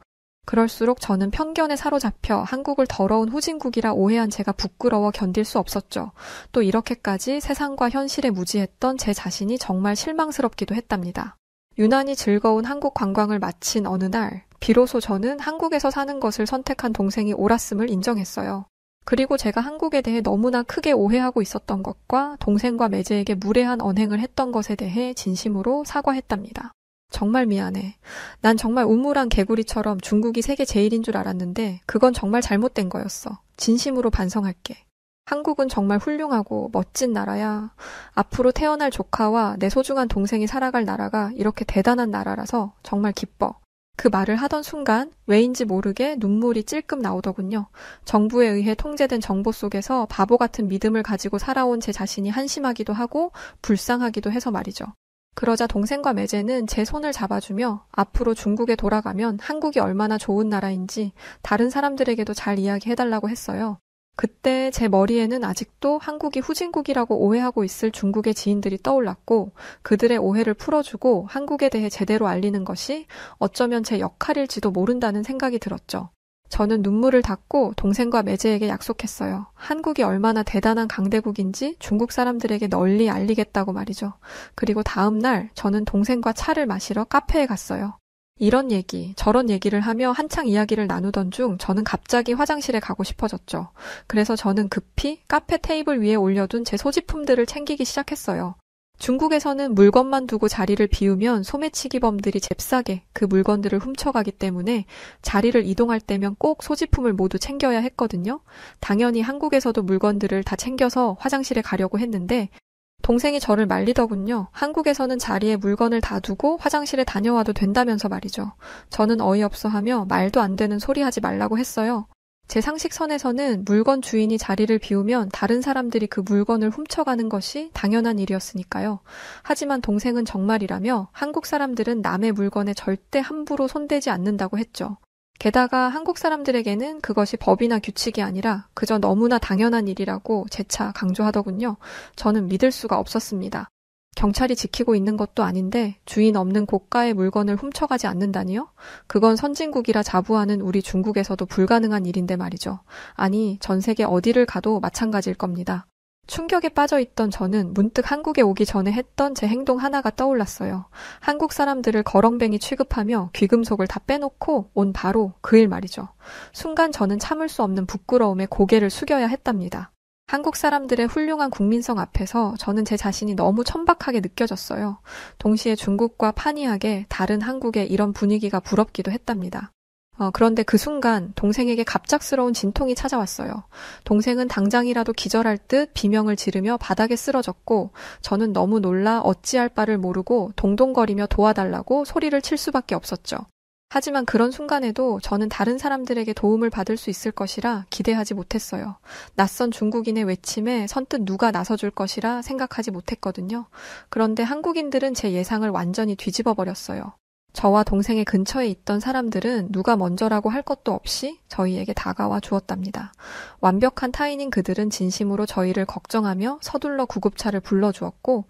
그럴수록 저는 편견에 사로잡혀 한국을 더러운 후진국이라 오해한 제가 부끄러워 견딜 수 없었죠. 또 이렇게까지 세상과 현실에 무지했던 제 자신이 정말 실망스럽기도 했답니다. 유난히 즐거운 한국 관광을 마친 어느 날, 비로소 저는 한국에서 사는 것을 선택한 동생이 옳았음을 인정했어요. 그리고 제가 한국에 대해 너무나 크게 오해하고 있었던 것과 동생과 매제에게 무례한 언행을 했던 것에 대해 진심으로 사과했답니다. 정말 미안해. 난 정말 우물한 개구리처럼 중국이 세계 제일인 줄 알았는데 그건 정말 잘못된 거였어. 진심으로 반성할게. 한국은 정말 훌륭하고 멋진 나라야. 앞으로 태어날 조카와 내 소중한 동생이 살아갈 나라가 이렇게 대단한 나라라서 정말 기뻐. 그 말을 하던 순간 왜인지 모르게 눈물이 찔끔 나오더군요. 정부에 의해 통제된 정보 속에서 바보 같은 믿음을 가지고 살아온 제 자신이 한심하기도 하고 불쌍하기도 해서 말이죠. 그러자 동생과 매제는 제 손을 잡아주며 앞으로 중국에 돌아가면 한국이 얼마나 좋은 나라인지 다른 사람들에게도 잘 이야기해달라고 했어요. 그때 제 머리에는 아직도 한국이 후진국이라고 오해하고 있을 중국의 지인들이 떠올랐고 그들의 오해를 풀어주고 한국에 대해 제대로 알리는 것이 어쩌면 제 역할일지도 모른다는 생각이 들었죠. 저는 눈물을 닦고 동생과 매제에게 약속했어요. 한국이 얼마나 대단한 강대국인지 중국 사람들에게 널리 알리겠다고 말이죠. 그리고 다음 날 저는 동생과 차를 마시러 카페에 갔어요. 이런 얘기, 저런 얘기를 하며 한창 이야기를 나누던 중 저는 갑자기 화장실에 가고 싶어졌죠. 그래서 저는 급히 카페 테이블 위에 올려둔 제 소지품들을 챙기기 시작했어요. 중국에서는 물건만 두고 자리를 비우면 소매치기범들이 잽싸게 그 물건들을 훔쳐가기 때문에 자리를 이동할 때면 꼭 소지품을 모두 챙겨야 했거든요. 당연히 한국에서도 물건들을 다 챙겨서 화장실에 가려고 했는데 동생이 저를 말리더군요. 한국에서는 자리에 물건을 다 두고 화장실에 다녀와도 된다면서 말이죠. 저는 어이없어 하며 말도 안 되는 소리 하지 말라고 했어요. 제 상식선에서는 물건 주인이 자리를 비우면 다른 사람들이 그 물건을 훔쳐가는 것이 당연한 일이었으니까요. 하지만 동생은 정말이라며 한국 사람들은 남의 물건에 절대 함부로 손대지 않는다고 했죠. 게다가 한국 사람들에게는 그것이 법이나 규칙이 아니라 그저 너무나 당연한 일이라고 재차 강조하더군요. 저는 믿을 수가 없었습니다. 경찰이 지키고 있는 것도 아닌데 주인 없는 고가의 물건을 훔쳐가지 않는다니요? 그건 선진국이라 자부하는 우리 중국에서도 불가능한 일인데 말이죠. 아니, 전 세계 어디를 가도 마찬가지일 겁니다. 충격에 빠져있던 저는 문득 한국에 오기 전에 했던 제 행동 하나가 떠올랐어요. 한국 사람들을 거렁뱅이 취급하며 귀금속을 다 빼놓고 온 바로 그 일 말이죠. 순간 저는 참을 수 없는 부끄러움에 고개를 숙여야 했답니다. 한국 사람들의 훌륭한 국민성 앞에서 저는 제 자신이 너무 천박하게 느껴졌어요. 동시에 중국과 판이하게 다른 한국의 이런 분위기가 부럽기도 했답니다. 그런데 그 순간 동생에게 갑작스러운 진통이 찾아왔어요. 동생은 당장이라도 기절할 듯 비명을 지르며 바닥에 쓰러졌고 저는 너무 놀라 어찌할 바를 모르고 동동거리며 도와달라고 소리를 칠 수밖에 없었죠. 하지만 그런 순간에도 저는 다른 사람들에게 도움을 받을 수 있을 것이라 기대하지 못했어요. 낯선 중국인의 외침에 선뜻 누가 나서줄 것이라 생각하지 못했거든요. 그런데 한국인들은 제 예상을 완전히 뒤집어 버렸어요. 저와 동생의 근처에 있던 사람들은 누가 먼저라고 할 것도 없이 저희에게 다가와 주었답니다. 완벽한 타인인 그들은 진심으로 저희를 걱정하며 서둘러 구급차를 불러주었고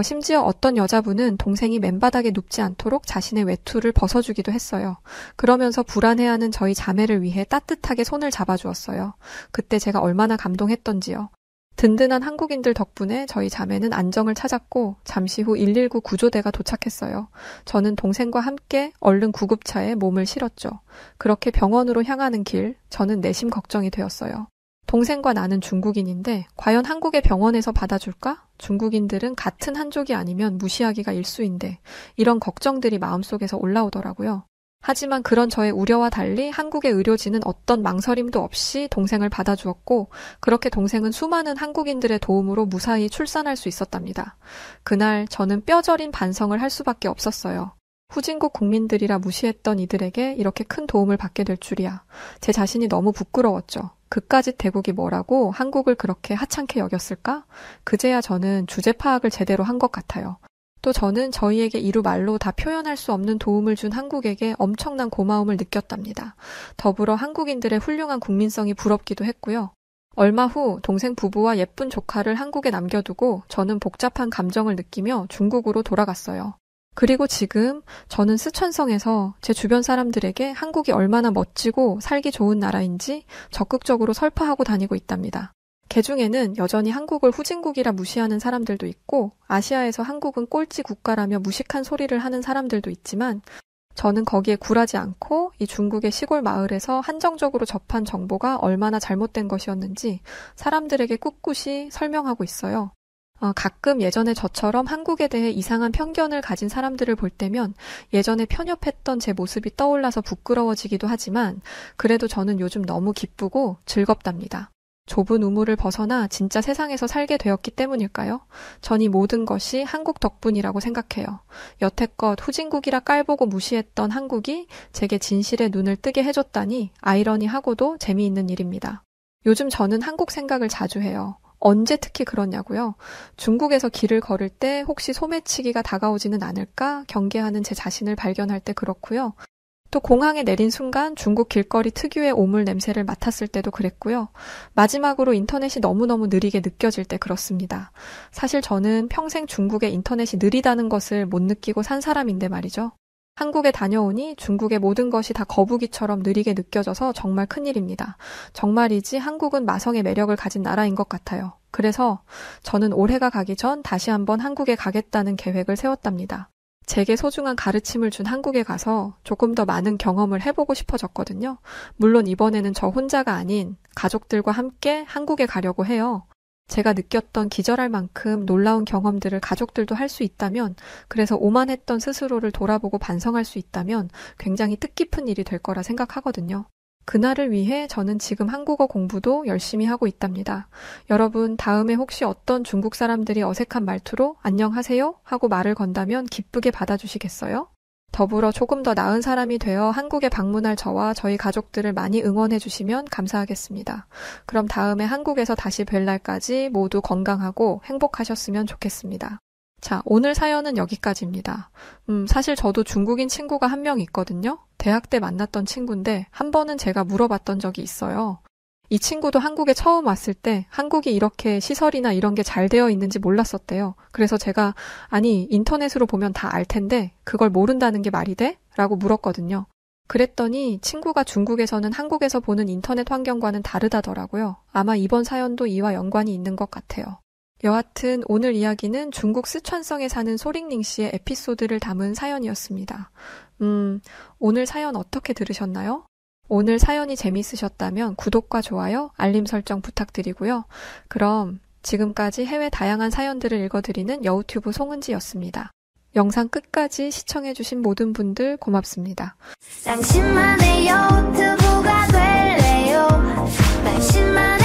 심지어 어떤 여자분은 동생이 맨바닥에 눕지 않도록 자신의 외투를 벗어주기도 했어요. 그러면서 불안해하는 저희 자매를 위해 따뜻하게 손을 잡아주었어요. 그때 제가 얼마나 감동했던지요. 든든한 한국인들 덕분에 저희 자매는 안정을 찾았고 잠시 후 119 구조대가 도착했어요. 저는 동생과 함께 얼른 구급차에 몸을 실었죠. 그렇게 병원으로 향하는 길, 저는 내심 걱정이 되었어요. 동생과 나는 중국인인데 과연 한국의 병원에서 받아줄까? 중국인들은 같은 한족이 아니면 무시하기가 일쑤인데 이런 걱정들이 마음속에서 올라오더라고요. 하지만 그런 저의 우려와 달리 한국의 의료진은 어떤 망설임도 없이 동생을 받아주었고 그렇게 동생은 수많은 한국인들의 도움으로 무사히 출산할 수 있었답니다. 그날 저는 뼈저린 반성을 할 수밖에 없었어요. 후진국 국민들이라 무시했던 이들에게 이렇게 큰 도움을 받게 될 줄이야. 제 자신이 너무 부끄러웠죠. 그까짓 대국이 뭐라고 한국을 그렇게 하찮게 여겼을까? 그제야 저는 주제 파악을 제대로 한 것 같아요. 또 저는 저희에게 이루 말로 다 표현할 수 없는 도움을 준 한국에게 엄청난 고마움을 느꼈답니다. 더불어 한국인들의 훌륭한 국민성이 부럽기도 했고요. 얼마 후 동생 부부와 예쁜 조카를 한국에 남겨두고 저는 복잡한 감정을 느끼며 중국으로 돌아갔어요. 그리고 지금 저는 스촨성에서 제 주변 사람들에게 한국이 얼마나 멋지고 살기 좋은 나라인지 적극적으로 설파하고 다니고 있답니다. 개중에는 여전히 한국을 후진국이라 무시하는 사람들도 있고 아시아에서 한국은 꼴찌 국가라며 무식한 소리를 하는 사람들도 있지만 저는 거기에 굴하지 않고 이 중국의 시골 마을에서 한정적으로 접한 정보가 얼마나 잘못된 것이었는지 사람들에게 꿋꿋이 설명하고 있어요. 가끔 예전에 저처럼 한국에 대해 이상한 편견을 가진 사람들을 볼 때면 예전에 편협했던 제 모습이 떠올라서 부끄러워지기도 하지만 그래도 저는 요즘 너무 기쁘고 즐겁답니다. 좁은 우물을 벗어나 진짜 세상에서 살게 되었기 때문일까요? 전 이 모든 것이 한국 덕분이라고 생각해요. 여태껏 후진국이라 깔보고 무시했던 한국이 제게 진실의 눈을 뜨게 해줬다니 아이러니하고도 재미있는 일입니다. 요즘 저는 한국 생각을 자주 해요. 언제 특히 그러냐고요? 중국에서 길을 걸을 때 혹시 소매치기가 다가오지는 않을까 경계하는 제 자신을 발견할 때 그렇고요. 또 공항에 내린 순간 중국 길거리 특유의 오물 냄새를 맡았을 때도 그랬고요. 마지막으로 인터넷이 너무너무 느리게 느껴질 때 그렇습니다. 사실 저는 평생 중국의 인터넷이 느리다는 것을 못 느끼고 산 사람인데 말이죠. 한국에 다녀오니 중국의 모든 것이 다 거북이처럼 느리게 느껴져서 정말 큰일입니다. 정말이지 한국은 마성의 매력을 가진 나라인 것 같아요. 그래서 저는 올해가 가기 전 다시 한번 한국에 가겠다는 계획을 세웠답니다. 제게 소중한 가르침을 준 한국에 가서 조금 더 많은 경험을 해보고 싶어졌거든요. 물론 이번에는 저 혼자가 아닌 가족들과 함께 한국에 가려고 해요. 제가 느꼈던 기절할 만큼 놀라운 경험들을 가족들도 할 수 있다면, 그래서 오만했던 스스로를 돌아보고 반성할 수 있다면 굉장히 뜻깊은 일이 될 거라 생각하거든요. 그날을 위해 저는 지금 한국어 공부도 열심히 하고 있답니다. 여러분, 다음에 혹시 어떤 중국 사람들이 어색한 말투로 안녕하세요 하고 말을 건다면 기쁘게 받아주시겠어요? 더불어 조금 더 나은 사람이 되어 한국에 방문할 저와 저희 가족들을 많이 응원해 주시면 감사하겠습니다. 그럼 다음에 한국에서 다시 뵐 날까지 모두 건강하고 행복하셨으면 좋겠습니다. 자, 오늘 사연은 여기까지입니다. 사실 저도 중국인 친구가 한 명 있거든요. 대학 때 만났던 친구인데 한 번은 제가 물어봤던 적이 있어요. 이 친구도 한국에 처음 왔을 때 한국이 이렇게 시설이나 이런 게 잘 되어 있는지 몰랐었대요. 그래서 제가 아니 인터넷으로 보면 다 알 텐데 그걸 모른다는 게 말이 돼? 라고 물었거든요. 그랬더니 친구가 중국에서는 한국에서 보는 인터넷 환경과는 다르다더라고요. 아마 이번 사연도 이와 연관이 있는 것 같아요. 여하튼 오늘 이야기는 중국 스촨성에 사는 소링닝 씨의 에피소드를 담은 사연이었습니다. 오늘 사연 어떻게 들으셨나요? 오늘 사연이 재밌으셨다면 구독과 좋아요, 알림 설정 부탁드리고요. 그럼 지금까지 해외 다양한 사연들을 읽어드리는 여우튜브 송은지였습니다. 영상 끝까지 시청해주신 모든 분들 고맙습니다. 당신만의 여우튜브가 될래요. 당신만의